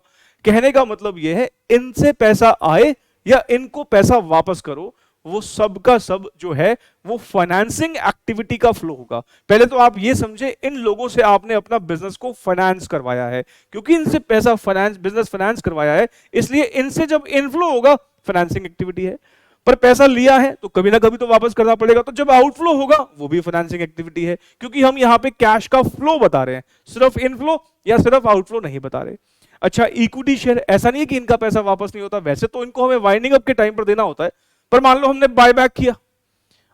कहने का मतलब यह है इनसे पैसा आए या इनको पैसा वापस करो, वो सब का सब जो है वो फाइनेंसिंग एक्टिविटी का फ्लो होगा। पहले तो आप ये समझे इन लोगों से आपने अपना बिजनेस को फाइनेंस करवाया है, क्योंकि इनसे पैसा फाइनेंस, बिजनेस फाइनेंस करवाया है, इसलिए इनसे जब इनफ्लो होगा फाइनेंसिंग एक्टिविटी है। पर पैसा लिया है तो कभी ना कभी तो वापस करना पड़ेगा, तो जब आउटफ्लो होगा वो भी फाइनेंसिंग एक्टिविटी है, क्योंकि हम यहां पे कैश का फ्लो बता रहे हैं, सिर्फ इनफ्लो या सिर्फ आउटफ्लो नहीं बता रहे। अच्छा, इक्विटी शेयर ऐसा नहीं है कि इनका पैसा वापस नहीं होता, वैसे तो इनको हमें वाइंडिंग अप के टाइम पर देना होता है, पर मान लो हमने बायबैक किया,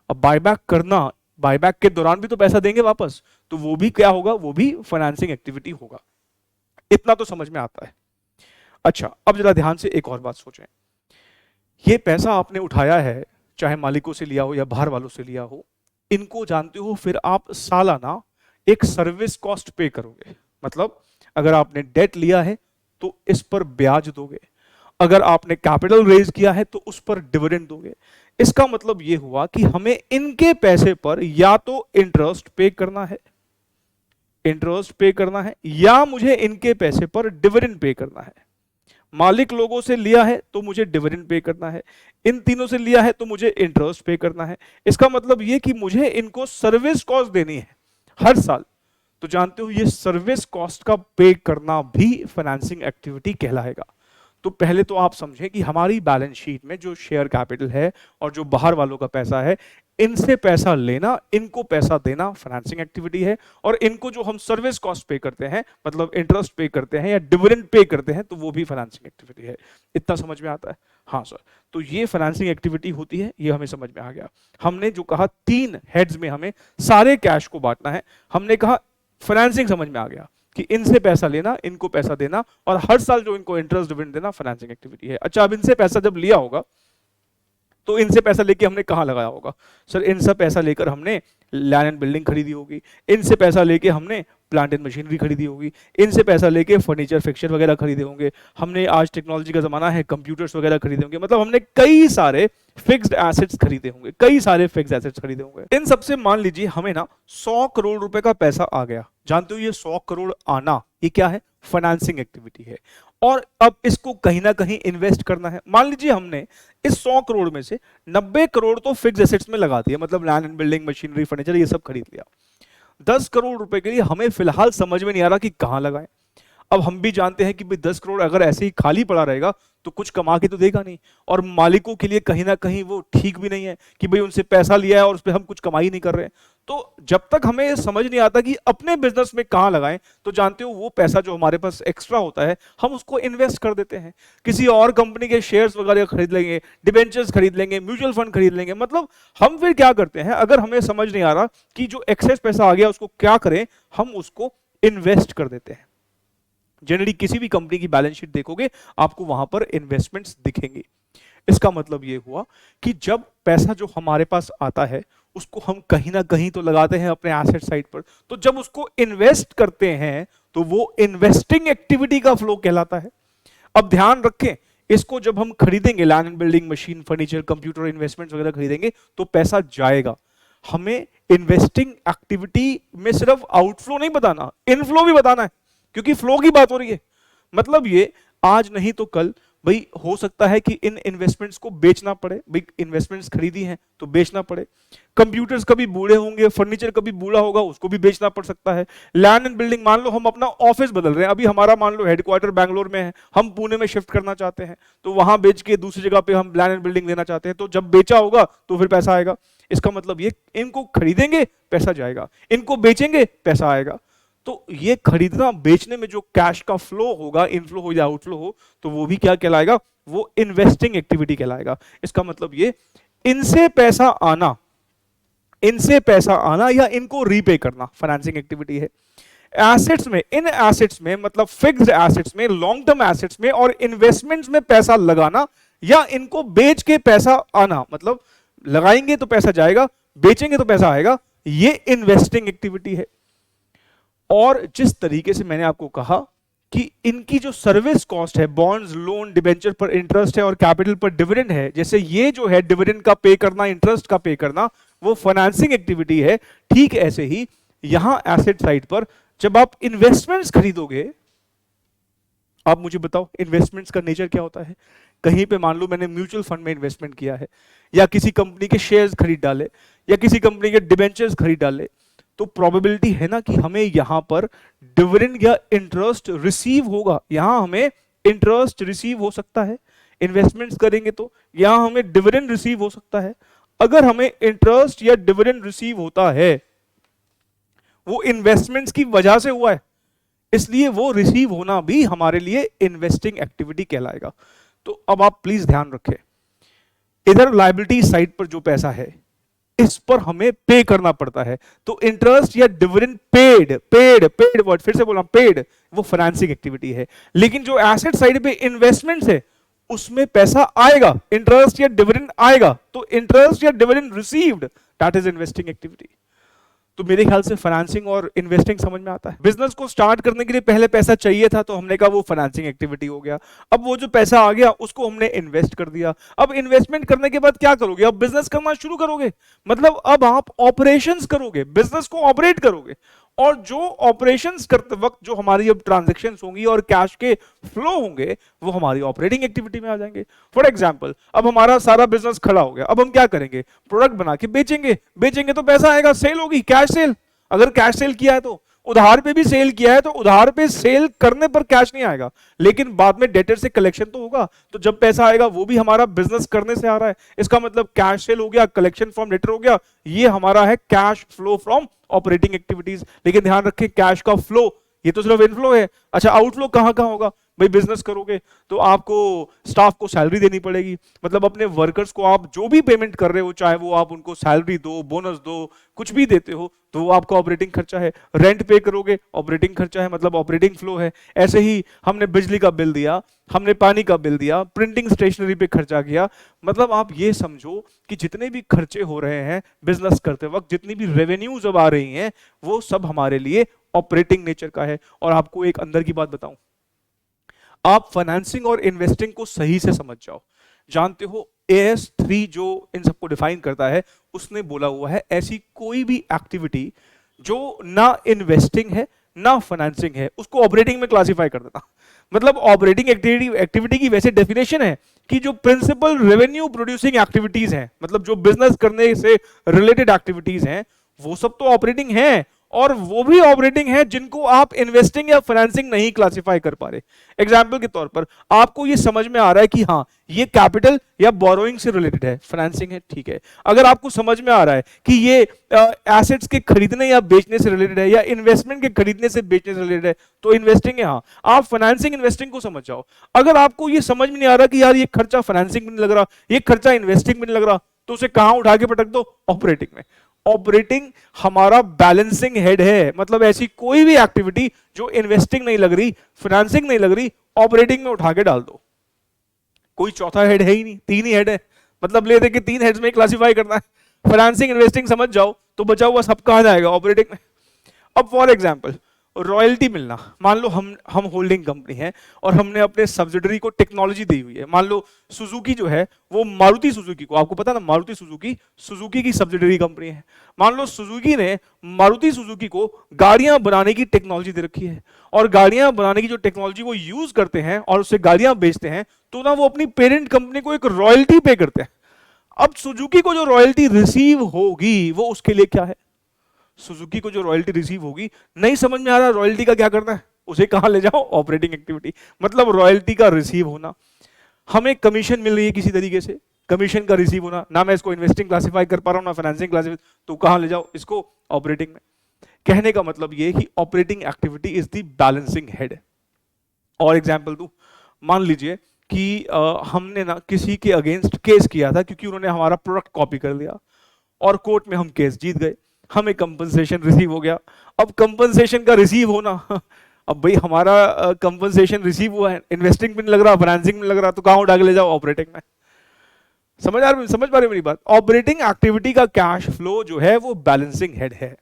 अब बायबैक करना, बायबैक के दौरान भी तो पैसा देंगे वापस, तो वो भी क्या होगा, वो भी फाइनेंसिंग एक्टिविटी होगा। इतना तो समझ में आता है। अच्छा अब जरा ध्यान से एक और बात सोचें, ये पैसा आपने उठाया है, चाहे मालिकों से लिया हो या बाहर वालों से लिया हो, इनको जानते हो, फिर आप सालाना एक सर्विस कॉस्ट पे करोगे। मतलब अगर आपने डेट लिया है तो इस पर ब्याज दोगे, अगर आपने कैपिटल रेज किया है तो उस पर डिविडेंड दोगे। इसका मतलब यह हुआ कि हमें इनके पैसे पर या तो इंटरेस्ट पे करना है, इंटरेस्ट पे करना है, या मुझे इनके पैसे पर डिविडेंड पे करना है। मालिक लोगों से लिया है तो मुझे डिविडेंड पे करना है, इन तीनों से लिया है तो मुझे इंटरेस्ट पे करना है। इसका मतलब यह कि मुझे इनको सर्विस कॉस्ट देनी है हर साल। तो जानते हो ये सर्विस कॉस्ट का पे करना भी फाइनेंसिंग एक्टिविटी कहलाएगा। तो पहले तो आप समझें कि हमारी बैलेंस शीट में जो शेयर कैपिटल है और जो बाहर वालों का पैसा है, इनसे पैसा लेना, इनको पैसा देना फाइनेंसिंग एक्टिविटी है, और इनको जो हम सर्विस कॉस्ट पे करते हैं, मतलब इंटरेस्ट पे करते हैं या डिविडेंड पे करते हैं, तो वो भी फाइनेंसिंग एक्टिविटी है। इतना समझ में आता है? हाँ सर, तो ये फाइनेंसिंग एक्टिविटी होती है, ये हमें समझ में आ गया। हमने जो कहा 3 हेड्स में हमें सारे कैश को बांटना है, हमने कहा फाइनेंसिंग समझ में आ गया कि इनसे पैसा लेना, इनको पैसा देना, और हर साल जो इनको इंटरेस्ट डिविडेंड देना फाइनेंसिंग एक्टिविटी है। अच्छा, अब इनसे पैसा जब लिया होगा तो इनसे पैसा लेके हमने कहां लगाया होगा? सर इनसे पैसा लेकर हमने लैंड एंड बिल्डिंग खरीदी होगी, इनसे पैसा लेके हमने प्लांट एंड मशीनरी खरीदी होगी, इनसे पैसा लेके फर्नीचर फिक्सचर वगैरह खरीदे होंगे, हमने, आज टेक्नोलॉजी का जमाना है, कंप्यूटर्स वगैरह खरीदे होंगे। मतलब हमने कई सारे फिक्स्ड एसेट्स खरीदे होंगे, कई सारे फिक्स्ड एसेट्स खरीदे होंगे। इन सबसे मान लीजिए हमें ना 100 करोड़ रुपए का पैसा आ गया। जानते हो ये 100 करोड़ आना, ये क्या है? फाइनेंसिंग एक्टिविटी है। और अब इसको कहीं ना कहीं इन्वेस्ट करना है। मान लीजिए हमने इस 100 करोड़ में से 90 करोड़ तो फिक्स्ड एसेट्स में लगा दिया, मतलब land and building, machinery, furniture, ये सब खरीद लिया। 10 करोड़ रुपए के लिए हमें फिलहाल समझ में नहीं आ रहा कि कहां लगाएं। अब हम भी जानते हैं कि भाई 10 करोड़ अगर ऐसे ही खाली पड़ा रहेगा तो कुछ कमा के तो देगा नहीं, और मालिकों के लिए कहीं ना कहीं वो ठीक भी नहीं है कि भाई उनसे पैसा लिया है और उस पर हम कुछ कमाई नहीं कर रहे हैं। तो जब तक हमें ये समझ नहीं आता कि अपने बिजनेस में कहाँ लगाएं, तो जानते हो वो पैसा जो हमारे पास एक्स्ट्रा होता है हम उसको इन्वेस्ट कर देते हैं, किसी और कंपनी के शेयर्स वगैरह खरीद लेंगे, डिबेंचर्स खरीद लेंगे, म्यूचुअल फंड खरीद लेंगे। मतलब हम फिर क्या करते हैं, अगर हमें समझ नहीं आ रहा कि जो एक्सेस पैसा आ गया उसको क्या करें, हम उसको इन्वेस्ट कर देते हैं। जनरली किसी भी कंपनी की बैलेंस शीट देखोगे आपको वहां पर इन्वेस्टमेंट्स दिखेंगे। इसका मतलब ये हुआ कि जब पैसा जो हमारे पास आता है उसको हम कहीं ना कहीं तो लगाते हैं अपने एसेट साइड पर, तो जब उसको इन्वेस्ट करते हैं तो वो इन्वेस्टिंग एक्टिविटी का फ्लो कहलाता है। अब ध्यान रखें, इसको जब हम खरीदेंगे, land and building, machine, furniture, computer, investments वगैरह खरीदेंगे तो पैसा जाएगा। हमें इन्वेस्टिंग एक्टिविटी में सिर्फ आउटफ्लो नहीं बताना, इनफ्लो भी बताना है, क्योंकि फ्लो की बात हो रही है। मतलब ये आज नहीं तो कल भाई हो सकता है कि इन इन्वेस्टमेंट्स को बेचना पड़े, भाई इन्वेस्टमेंट्स खरीदी हैं तो बेचना पड़े। कंप्यूटर्स कभी बूढ़े होंगे, फर्नीचर कभी बूढ़ा होगा, उसको भी बेचना पड़ सकता है। लैंड एंड बिल्डिंग, मान लो हम अपना ऑफिस बदल रहे हैं, अभी हमारा मान लो हेडक्वार्टर बैंगलोर में है, हम पुणे में शिफ्ट करना चाहते हैं, तो वहां बेच के दूसरी जगह पे हम लैंड एंड बिल्डिंग लेना चाहते हैं, तो जब बेचा होगा तो फिर पैसा आएगा। इसका मतलब ये, इनको खरीदेंगे पैसा जाएगा, इनको बेचेंगे पैसा आएगा। तो ये खरीदना बेचने में जो कैश का फ्लो होगा, इनफ्लो हो या आउटफ्लो हो, तो वो भी क्या कहलाएगा, वो इन्वेस्टिंग एक्टिविटी कहलाएगा। इसका मतलब ये, इनसे पैसा आना, इनसे पैसा आना या इनको रीपे करना फाइनेंसिंग एक्टिविटी है। एसेट्स में, इन एसेट्स में मतलब फिक्स्ड एसेट्स में, लॉन्ग टर्म एसेट्स में और इन्वेस्टमेंट्स में पैसा लगाना या इनको बेच के पैसा आना, मतलब लगाएंगे तो पैसा जाएगा, बेचेंगे तो पैसा आएगा, ये इन्वेस्टिंग एक्टिविटी है। और जिस तरीके से मैंने आपको कहा कि इनकी जो सर्विस कॉस्ट है, बॉन्ड्स, लोन, डिबेंचर पर इंटरेस्ट है और कैपिटल पर डिविडेंड है, जैसे ये जो है डिविडेंड का पे करना, इंटरेस्ट का पे करना, वो फाइनेंसिंग एक्टिविटी है। ठीक ऐसे ही यहां एसेट साइड पर जब आप इन्वेस्टमेंट्स खरीदोगे, आप मुझे बताओ इन्वेस्टमेंट्स का नेचर क्या होता है। कहीं पे मान लो मैंने म्यूचुअल फंड में इन्वेस्टमेंट किया है, या किसी कंपनी के शेयर्स खरीद डाले, या किसी कंपनी के डिबेंचर्स खरीद डाले, तो प्रोबेबिलिटी है ना कि हमें यहां पर डिविडेंड या इंटरेस्ट रिसीव होगा, यहां हमें इंटरेस्ट रिसीव हो सकता है। इन्वेस्टमेंट्स करेंगे तो यहां हमें डिविडेंड रिसीव हो सकता है। अगर हमें इंटरेस्ट या डिविडेंड रिसीव होता है, वो इन्वेस्टमेंट्स की वजह से हुआ है, इसलिए वो रिसीव होना भी हमारे लिए इन्वेस्टिंग एक्टिविटी कहलाएगा। तो अब आप प्लीज ध्यान रखें, इधर लायबिलिटी साइड पर जो पैसा है इस पर हमें पे करना पड़ता है, तो इंटरेस्ट या डिविडेंड पेड, पेड वर्ड फिर से बोला, पेड, वो फाइनेंसिंग एक्टिविटी है। लेकिन जो एसेट साइड पे इन्वेस्टमेंट्स है उसमें पैसा आएगा, इंटरेस्ट या डिविडेंड आएगा, तो इंटरेस्ट या dividend received, that is investing activity. तो मेरे ख्याल से फाइनेंसिंग और इन्वेस्टिंग समझ में आता है। बिजनेस को स्टार्ट करने के लिए पहले पैसा चाहिए था, तो हमने कहा वो फाइनेंसिंग एक्टिविटी हो गया। अब वो जो पैसा आ गया उसको हमने इन्वेस्ट कर दिया। अब इन्वेस्टमेंट करने के बाद क्या करोगे, अब बिजनेस करना शुरू करोगे, मतलब अब आप ऑपरेशंस करोगे, बिजनेस को ऑपरेट करोगे। और जो ऑपरेशंस करते वक्त जो हमारी अब ट्रांजैक्शंस होंगी और कैश के फ्लो होंगे, वो हमारी ऑपरेटिंग एक्टिविटी में आ जाएंगे। फॉर एग्जांपल, अब हमारा सारा बिजनेस खड़ा हो गया, अब हम क्या करेंगे, प्रोडक्ट बना के बेचेंगे, बेचेंगे तो पैसा आएगा, सेल होगी, कैश सेल। अगर कैश सेल किया है तो, उधार पे भी सेल किया है तो उधार पे सेल करने पर कैश नहीं आएगा, लेकिन बाद में डेटर से कलेक्शन तो होगा, तो जब पैसा आएगा वो भी हमारा बिजनेस करने से आ रहा है। इसका मतलब कैश सेल हो गया, कलेक्शन फ्रॉम डेटर हो गया, ये हमारा है cash flow from operating activities. लेकिन ध्यान रखें, कैश का फ्लो ये तो सिर्फ इनफ्लो है। अच्छा, आउटफ्लो कहां कहां होगा, भाई बिजनेस करोगे तो आपको स्टाफ को सैलरी देनी पड़ेगी, मतलब अपने वर्कर्स को आप जो भी पेमेंट कर रहे हो, चाहे वो आप उनको सैलरी दो, बोनस दो, कुछ भी देते हो, तो वो आपका ऑपरेटिंग खर्चा है। रेंट पे करोगे, ऑपरेटिंग खर्चा है, मतलब ऑपरेटिंग फ्लो है। ऐसे ही हमने बिजली का बिल दिया, हमने पानी का बिल दिया, प्रिंटिंग स्टेशनरी पे खर्चा किया, मतलब आप ये समझो कि जितने भी खर्चे हो रहे हैं बिजनेस करते वक्त, जितनी भी रेवेन्यूज अब आ रही हैं, वो सब हमारे लिए ऑपरेटिंग नेचर का है। और आपको एक अंदर की बात बताऊं, आप फाइनेंसिंग और इन्वेस्टिंग को सही से समझ जाओ। जानते हो AS3 जो इन सबको डिफाइन करता है, उसने बोला हुआ है ऐसी कोई भी एक्टिविटी जो ना इन्वेस्टिंग है ना फाइनेंसिंग है, उसको ऑपरेटिंग में क्लासिफाई कर देता। मतलब ऑपरेटिंग एक्टिविटी की वैसे डेफिनेशन है कि जो प्रिंसिपल रेवेन्यू प्रोड्यूसिंग एक्टिविटीज हैं, मतलब जो बिजनेस करने से रिलेटेड एक्टिविटीज हैं, वो सब तो ऑपरेटिंग हैं, और वो भी ऑपरेटिंग है जिनको आप इन्वेस्टिंग या फाइनेंसिंग नहीं क्लासिफाई कर पा रहे। एग्जाम्पल के तौर पर आपको ये समझ में आ रहा है कि हाँ ये कैपिटल या बोरोइंग से रिलेटेड है, फाइनेंसिंग है, ठीक है। अगर आपको समझ में आ रहा है कि ये एसेट्स के खरीदने या बेचने से रिलेटेड है या इन्वेस्टमेंट के खरीदने से बेचने से रिलेटेड है तो इन्वेस्टिंग है, हाँ आप फाइनेंसिंग इन्वेस्टिंग को समझ जाओ। अगर आपको ये समझ में नहीं आ रहा कि यार ये खर्चा फाइनेंसिंग में नहीं लग रहा, ये खर्चा इन्वेस्टिंग में नहीं लग रहा, तो उसे कहां उठा के पटक दो, ऑपरेटिंग में। ऑपरेटिंग हमारा बैलेंसिंग हेड है, मतलब ऐसी कोई भी एक्टिविटी जो इन्वेस्टिंग नहीं लग रही, फाइनेंसिंग नहीं लग रही, ऑपरेटिंग में उठा के डाल दो। कोई चौथा हेड है ही नहीं, तीन ही हेड है, मतलब ले दे के तीन हेड्स में क्लासिफाई करना है। फाइनेंसिंग इन्वेस्टिंग समझ जाओ तो बचा हुआ सब कहां जाएगा, ऑपरेटिंग में। अब फॉर एग्जांपल रॉयल्टी मिलना, मान लो हम होल्डिंग कंपनी है और हमने अपने सब्सिडरी को टेक्नोलॉजी दी हुई है। मान लो सुजुकी जो है वो मारुति सुजुकी को, आपको पता ना मारुति सुजुकी सुजुकी की सब्सिडरी कंपनी है। मान लो सुजुकी ने मारुति सुजुकी को गाड़ियां बनाने की टेक्नोलॉजी दे रखी है और गाड़ियां बनाने की जो टेक्नोलॉजी वो यूज करते हैं और उससे गाड़ियां बेचते हैं, तो ना वो अपनी पेरेंट कंपनी को एक रॉयल्टी पे करते हैं। अब सुजुकी को जो रॉयल्टी रिसीव होगी वो उसके लिए क्या है, सुजुकी को जो रॉयल्टी रिसीव होगी, नहीं समझ में आ रहा रॉयल्टी का क्या करना है, उसे कहां ले जाओ, ऑपरेटिंग एक्टिविटी। मतलब रॉयल्टी का रिसीव होना, हमें कमीशन मिल रही है किसी तरीके से, कमीशन का रिसीव होना, ना मैं इसको इन्वेस्टिंग क्लासिफाई कर पा रहा हूं ना फाइनेंसिंग क्लासिफाई, तो कहां ले जाओ इसको, ऑपरेटिंग में। कहने का मतलब ये कि operating activity is the balancing head. और एग्जाम्पल दूं, मान लीजिए कि हमने ना किसी के अगेंस्ट केस किया था क्योंकि उन्होंने हमारा प्रोडक्ट कॉपी कर लिया और कोर्ट में हम केस जीत गए, हमें कंपनसेशन रिसीव हो गया। अब कंपनसेशन का रिसीव होना, अब भाई हमारा कंपनसेशन रिसीव हुआ है, इन्वेस्टिंग में नहीं लग रहा, फाइनेंसिंग में लग रहा, तो कहां उठा के ले जाओ, ऑपरेटिंग में। समझ पा रहे हो मेरी बात? ऑपरेटिंग एक्टिविटी का कैश फ्लो जो है वो बैलेंसिंग हेड है।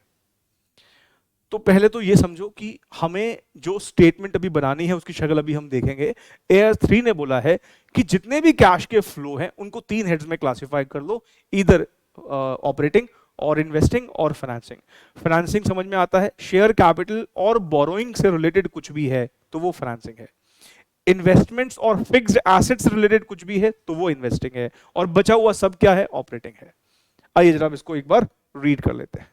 तो पहले तो ये समझो कि हमें जो स्टेटमेंट अभी बनानी है उसकी शक्ल अभी हम देखेंगे। AS3 ने बोला है कि जितने भी कैश के फ्लो हैं उनको तीन हेड्स में क्लासिफाई कर लो, इधर ऑपरेटिंग और इन्वेस्टिंग और फाइनेंसिंग। फाइनेंसिंग समझ में आता है, शेयर कैपिटल और बोरोइंग से रिलेटेड कुछ भी है तो वो फाइनेंसिंग है। इन्वेस्टमेंट्स और फिक्स्ड एसेट्स रिलेटेड कुछ भी है तो वो इन्वेस्टिंग है, और बचा हुआ सब क्या है, ऑपरेटिंग है। आइए जरा इसको एक बार रीड कर लेते हैं।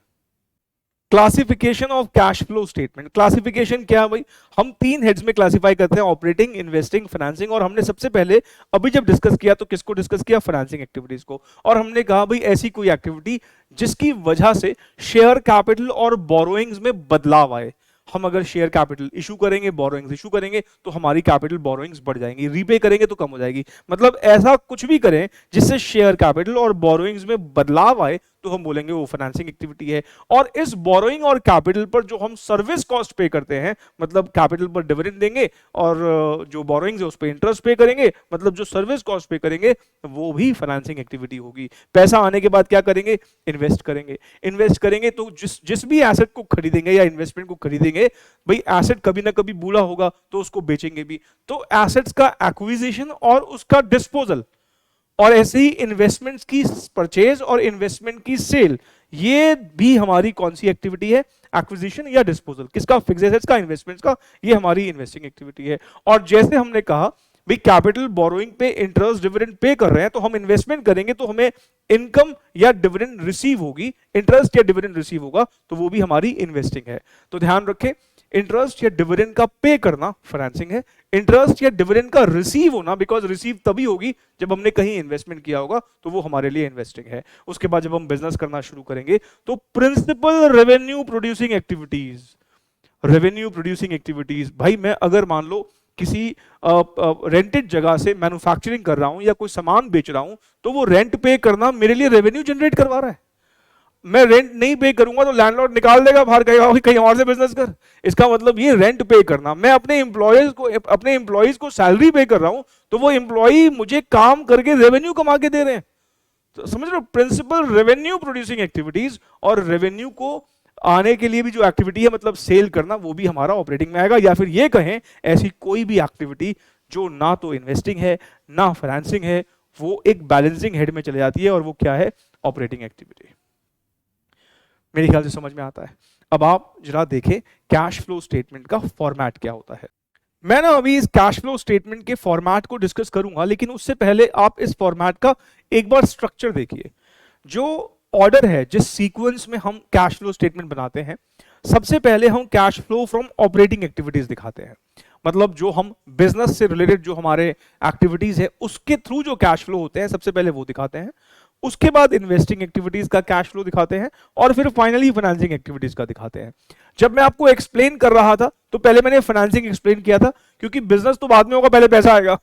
Classification of cash flow statement. Classification क्या है भाई, हम तीन हेड्स में क्लासिफाई करते हैं, ऑपरेटिंग, इन्वेस्टिंग, फाइनेंसिंग। और हमने सबसे पहले अभी जब डिस्कस किया तो किसको डिस्कस किया, फाइनेंसिंग एक्टिविटीज को। और हमने कहा भाई ऐसी कोई एक्टिविटी जिसकी वजह से शेयर कैपिटल और बोरोइंग्स में बदलाव आए। हम अगर शेयर कैपिटल इशू करेंगे, बोरोइंग्स इशू करेंगे तो हमारी कैपिटल बोरोइंग्स बढ़ जाएंगी, रीपे करेंगे तो कम हो जाएगी। मतलब ऐसा कुछ भी करें जिससे शेयर कैपिटल और बोरोइंग्स में बदलाव आए तो हम बोलेंगे वो फाइनेंसिंग एक्टिविटी है। और इस बोरोइंग और कैपिटल पर जो हम सर्विस कॉस्ट पे करते हैं, मतलब कैपिटल पर डिविडेंड देंगे और जो बोरोइंग्स है उस पर इंटरेस्ट पे करेंगे, मतलब जो सर्विस कॉस्ट पे करेंगे वो भी फाइनेंसिंग एक्टिविटी होगी। पैसा आने के बाद क्या करेंगे, इन्वेस्ट करेंगे। इन्वेस्ट करेंगे तो जिस भी एसेट को खरीदेंगे या इन्वेस्टमेंट को खरीदेंगे, भाई एसेट कभी ना कभी बूढ़ा होगा तो उसको बेचेंगे भी, तो एसेट्स का एक्विजिशन और उसका डिस्पोजल, और ऐसे ही इन्वेस्टमेंट्स की परचेज और इन्वेस्टमेंट की सेल, ये भी हमारी कौन सी एक्टिविटी है, एक्विजिशन या डिस्पोजल। किसका, फिक्स्ड एसेट्स का, इन्वेस्टमेंट्स का, ये हमारी इन्वेस्टिंग एक्टिविटी है। और जैसे हमने कहा भाई कैपिटल बोरोइंग पे इंटरेस्ट डिविडेंड पे कर रहे हैं, तो हम इन्वेस्टमेंट करेंगे तो हमें इनकम या डिविडेंड रिसीव होगी, इंटरेस्ट या डिविडेंड रिसीव होगा, तो वो भी हमारी इन्वेस्टिंग है। तो ध्यान रखें, इंटरेस्ट या डिविडेंड का पे करना फाइनेंसिंग है, इंटरेस्ट या डिविडेंड का रिसीव होना, बिकॉज रिसीव तभी होगी जब हमने कहीं इन्वेस्टमेंट किया होगा, तो वो हमारे लिए इन्वेस्टिंग है। उसके बाद जब हम बिजनेस करना शुरू करेंगे तो principal revenue producing activities, revenue producing activities, भाई मैं अगर मान लो किसी रेंटेड जगह से मैन्युफैक्चरिंग कर रहा हूं या कोई सामान बेच रहा हूं, तो वो रेंट पे करना मेरे लिए रेवेन्यू जनरेट करवा रहा है। मैं रेंट नहीं पे करूंगा तो लैंडलॉर्ड निकाल देगा बाहर, कहेगा कहीं और से बिजनेस कर। इसका मतलब ये रेंट पे करना। मैं अपने एम्प्लॉयज को सैलरी पे कर रहा हूं तो वो एम्प्लॉय मुझे काम करके रेवेन्यू कमा के दे रहे हैं। तो समझ रहे हो, प्रिंसिपल रेवेन्यू प्रोड्यूसिंग एक्टिविटीज। और रेवेन्यू को आने के लिए भी जो एक्टिविटी है, मतलब सेल करना, वो भी हमारा ऑपरेटिंग में आएगा। या फिर ये कहें ऐसी कोई भी एक्टिविटी जो ना तो इन्वेस्टिंग है ना फाइनेंसिंग है, वो एक बैलेंसिंग हेड में चले जाती है, और वो क्या है, ऑपरेटिंग एक्टिविटी। मेरे ख्याल से समझ में आता है। अब आप जरा देखें कैश फ्लो स्टेटमेंट का फॉर्मेट क्या होता है। मैं ना अभी इस कैश फ्लो स्टेटमेंट के फॉर्मेट को डिस्कस करूंगा, लेकिन उससे पहले आप इस फॉर्मेट का एक बार स्ट्रक्चर देखिए। जो ऑर्डर है, जिस सीक्वेंस में हम कैश फ्लो स्टेटमेंट बनाते हैं, सबसे पहले हम cash flow from operating activities दिखाते हैं। मतलब जो हम बिजनेस से रिलेटेड जो हमारे एक्टिविटीज है उसके थ्रू जो कैश फ्लो होते हैं सबसे पहले वो दिखाते हैं, उसके बाद इन्वेस्टिंग एक्टिविटीज का कैश फ्लो दिखाते हैं, और फिर फाइनली फाइनेंसिंग एक्टिविटीज का दिखाते हैं। जब मैं आपको एक्सप्लेन कर रहा था तो पहले मैंने फाइनेंसिंग एक्सप्लेन किया था, क्योंकि बिजनेस तो बाद में होगा, पहले पैसा आएगा,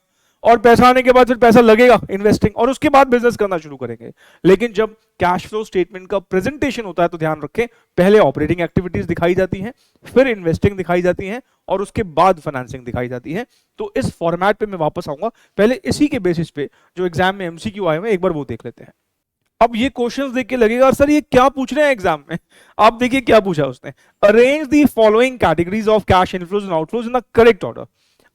और पैसा आने के बाद फिर पैसा लगेगा इन्वेस्टिंग, और उसके बाद बिजनेस करना शुरू करेंगे। लेकिन जब कैश फ्लो स्टेटमेंट का प्रेजेंटेशन होता है तो ध्यान रखें, पहले ऑपरेटिंग एक्टिविटीज दिखाई जाती हैं, फिर इन्वेस्टिंग दिखाई जाती हैं, और उसके बाद फाइनेंसिंग दिखाई जाती है। तो इस फॉर्मेट पे मैं वापस आऊंगा, पहले इसी के बेसिस पे जो एग्जाम में एमसीक्यू आए हुए एक बार वो देख लेते हैं। अब ये क्वेश्चंस देख के लगेगा सर ये क्या पूछ रहे हैं एग्जाम में। आप देखिए क्या पूछा उसने, arrange the following categories of cash inflows and outflows in the correct order.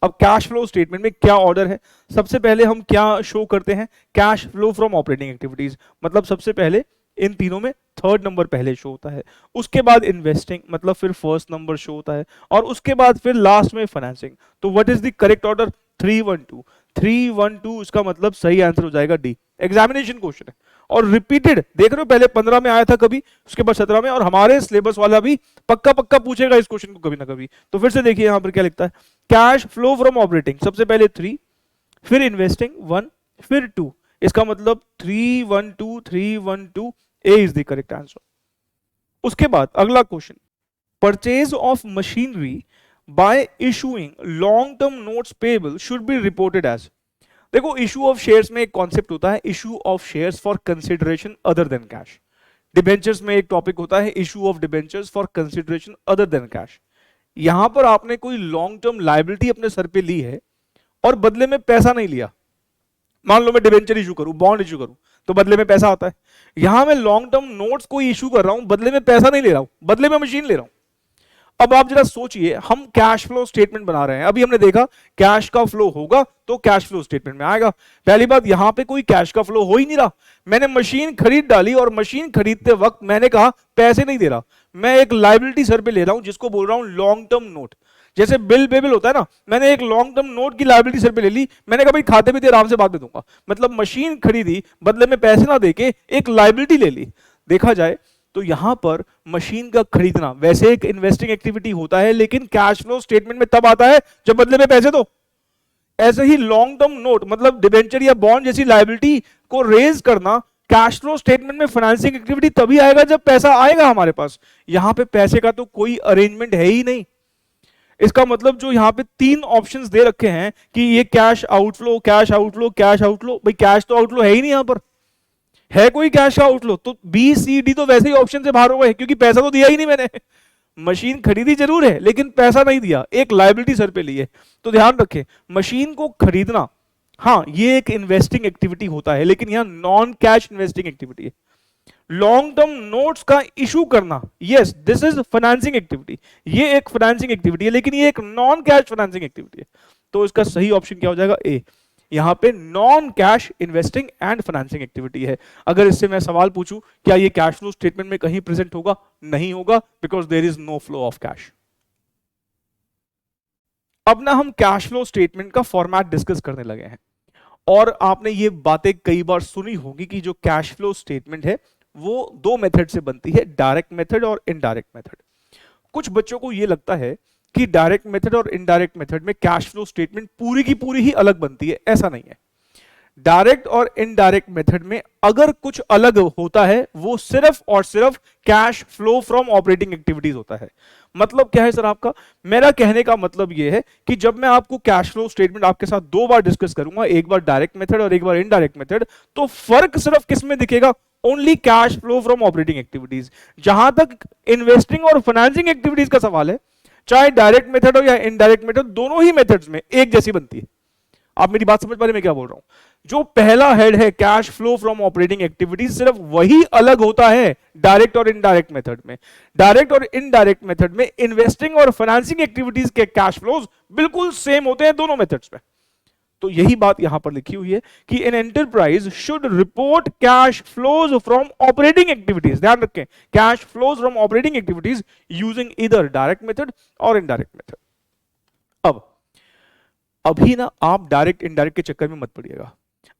अब कैश फ्लो स्टेटमेंट में क्या ऑर्डर है, सबसे पहले हम क्या शो करते हैं, cash flow from operating activities, मतलब सबसे पहले इन तीनों में थर्ड नंबर पहले शो होता है, उसके बाद इन्वेस्टिंग मतलब फिर फर्स्ट नंबर शो होता है, और उसके बाद फिर लास्ट में फाइनेंसिंग। तो what is the correct order, 312 312, इसका मतलब सही आंसर हो जाएगा डी। एग्जामिनेशन क्वेश्चन है और रिपीटेड, देख रहे हो पहले 15 में आया था कभी, उसके बाद 17 में, और हमारे सिलेबस वाला भी पक्का पक्का पूछेगा इस क्वेश्चन को कभी ना कभी। तो फिर से देखिए यहां पर क्या लिखता है, कैश फ्लो फ्रॉम ऑपरेटिंग सबसे पहले 3, फिर इन्वेस्टिंग 1, फिर 2, इसका मतलब 312 312 A is the correct answer. उसके बाद अगला question, purchase of machinery by issuing long term notes payable should be reported as. देखो इशू ऑफ शेयर्स में एक कॉन्सेप्ट होता है, issue of shares for consideration other than cash. Debentures में एक टॉपिक होता है, issue of debentures for consideration other than cash. यहां पर आपने कोई लॉन्ग टर्म लायबिलिटी अपने सर पे ली है और बदले में पैसा नहीं लिया। मान लो मैं डिबेंचर इशू करूं, बॉन्ड इशू करूं, तो बदले में पैसा आता है। यहां मैं लॉन्ग टर्म नोट्स कोई इशू कर रहा हूं, बदले में पैसा नहीं ले रहा हूं, बदले में मशीन ले रहा हूं। अब आप जरा सोचिए, हम कैश फ्लो स्टेटमेंट बना रहे हैं, अभी हमने देखा कैश का फ्लो होगा तो कैश फ्लो स्टेटमेंट में आएगा। पहली बात, यहां पे कोई कैश का फ्लो हो ही नहीं रहा। मैंने मशीन खरीद डाली और मशीन खरीदते वक्त मैंने कहा पैसे नहीं दे रहा, मैं एक लायबिलिटी सर पे ले रहा हूं जिसको बोल रहा हूं लॉन्ग टर्म नोट। जैसे बिल पेबल होता है ना, मैंने एक लॉन्ग टर्म नोट की लायबिलिटी सर पे ले ली, मैंने कहा भाई खाते भी आराम से बाद में दूंगा, मतलब मशीन खरीदी बदले में पैसे ना देके एक लायबिलिटी ले ली। देखा जाए तो यहां पर मशीन का खरीदना वैसे एक इन्वेस्टिंग एक्टिविटी होता है, लेकिन कैश फ्लो स्टेटमेंट में तब आता है जब बदले में पैसे दो। ऐसे ही लॉन्ग टर्म नोट मतलब डिबेंचर या बॉन्ड जैसी लायबिलिटी को रेज करना कैश फ्लो स्टेटमेंट में फाइनेंसिंग एक्टिविटी तभी आएगा जब पैसा आएगा हमारे पास। यहां पे पैसे का तो कोई अरेंजमेंट है ही नहीं। इसका मतलब जो यहां पे 3 ऑप्शंस दे रखे हैं कि ये cash outflow cash outflow cash outflow, भाई कैश तो आउटफ्लो है ही नहीं, यहां पर है कोई कैश का आउटफ्लो, तो बी सी डी तो वैसे ही ऑप्शन से बाहर हो गए क्योंकि पैसा तो दिया ही नहीं मैंने। मशीन खरीदी जरूर है लेकिन पैसा नहीं दिया, एक लायबिलिटी सर पे ली है। तो ध्यान रखें, मशीन को खरीदना हाँ ये एक इन्वेस्टिंग एक्टिविटी होता है, लेकिन यहां नॉन कैश इन्वेस्टिंग एक्टिविटी है। लॉन्ग टर्म नोट्स का इशू करना, yes this is financing activity, ये एक फाइनेंसिंग एक्टिविटी है, लेकिन ये एक नॉन कैश फाइनेंसिंग एक्टिविटी है। तो इसका सही ऑप्शन क्या हो जाएगा, ए। यहां पे non cash investing and financing activity है। अगर इससे मैं सवाल पूछूं क्या ये कैश फ्लो स्टेटमेंट में कहीं प्रेजेंट होगा, नहीं होगा, because there is no flow of cash. अब ना हम कैश फ्लो स्टेटमेंट का फॉर्मेट डिस्कस करने लगे हैं, और आपने ये बातें कई बार सुनी होगी कि जो कैश फ्लो स्टेटमेंट है वो 2 मेथड से बनती है, डायरेक्ट मेथड और इनडायरेक्ट मेथड। कुछ बच्चों को ये लगता है कि डायरेक्ट मेथड और इनडायरेक्ट मेथड में कैश फ्लो स्टेटमेंट पूरी की पूरी ही अलग बनती है, ऐसा नहीं है। डायरेक्ट और इनडायरेक्ट मेथड में अगर कुछ अलग होता है वो सिर्फ और सिर्फ cash flow from operating activities होता है। मतलब क्या है सर आपका, मेरा कहने का मतलब यह है कि जब मैं आपको कैश फ्लो स्टेटमेंट आपके साथ 2 बार डिस्कस करूंगा, एक बार डायरेक्ट मेथड और एक बार इनडायरेक्ट मेथड, तो फर्क सिर्फ किस में दिखेगा, only cash flow from operating activities. जहां तक इन्वेस्टिंग और फाइनेंसिंग एक्टिविटीज का सवाल है, चाहे डायरेक्ट मेथड हो या इनडायरेक्ट मेथड, दोनों ही मेथड्स में एक जैसी बनती है। आप मेरी बात समझ पा रहे हैं मैं क्या बोल रहा हूं? जो पहला हेड है cash flow from operating activities, सिर्फ वही अलग होता है डायरेक्ट और इनडायरेक्ट मेथड में। डायरेक्ट और इनडायरेक्ट मेथड में इन्वेस्टिंग और फाइनेंसिंग एक्टिविटीज के कैश फ्लोज बिल्कुल सेम होते हैं दोनों मेथड्स में। तो यही बात यहां पर लिखी हुई है कि an enterprise should report cash flows from operating activities. ध्यान रखें, cash flows from operating activities using either direct method और इनडायरेक्ट मेथड। अब अभी ना आप डायरेक्ट इनडायरेक्ट के चक्कर में मत पड़िएगा।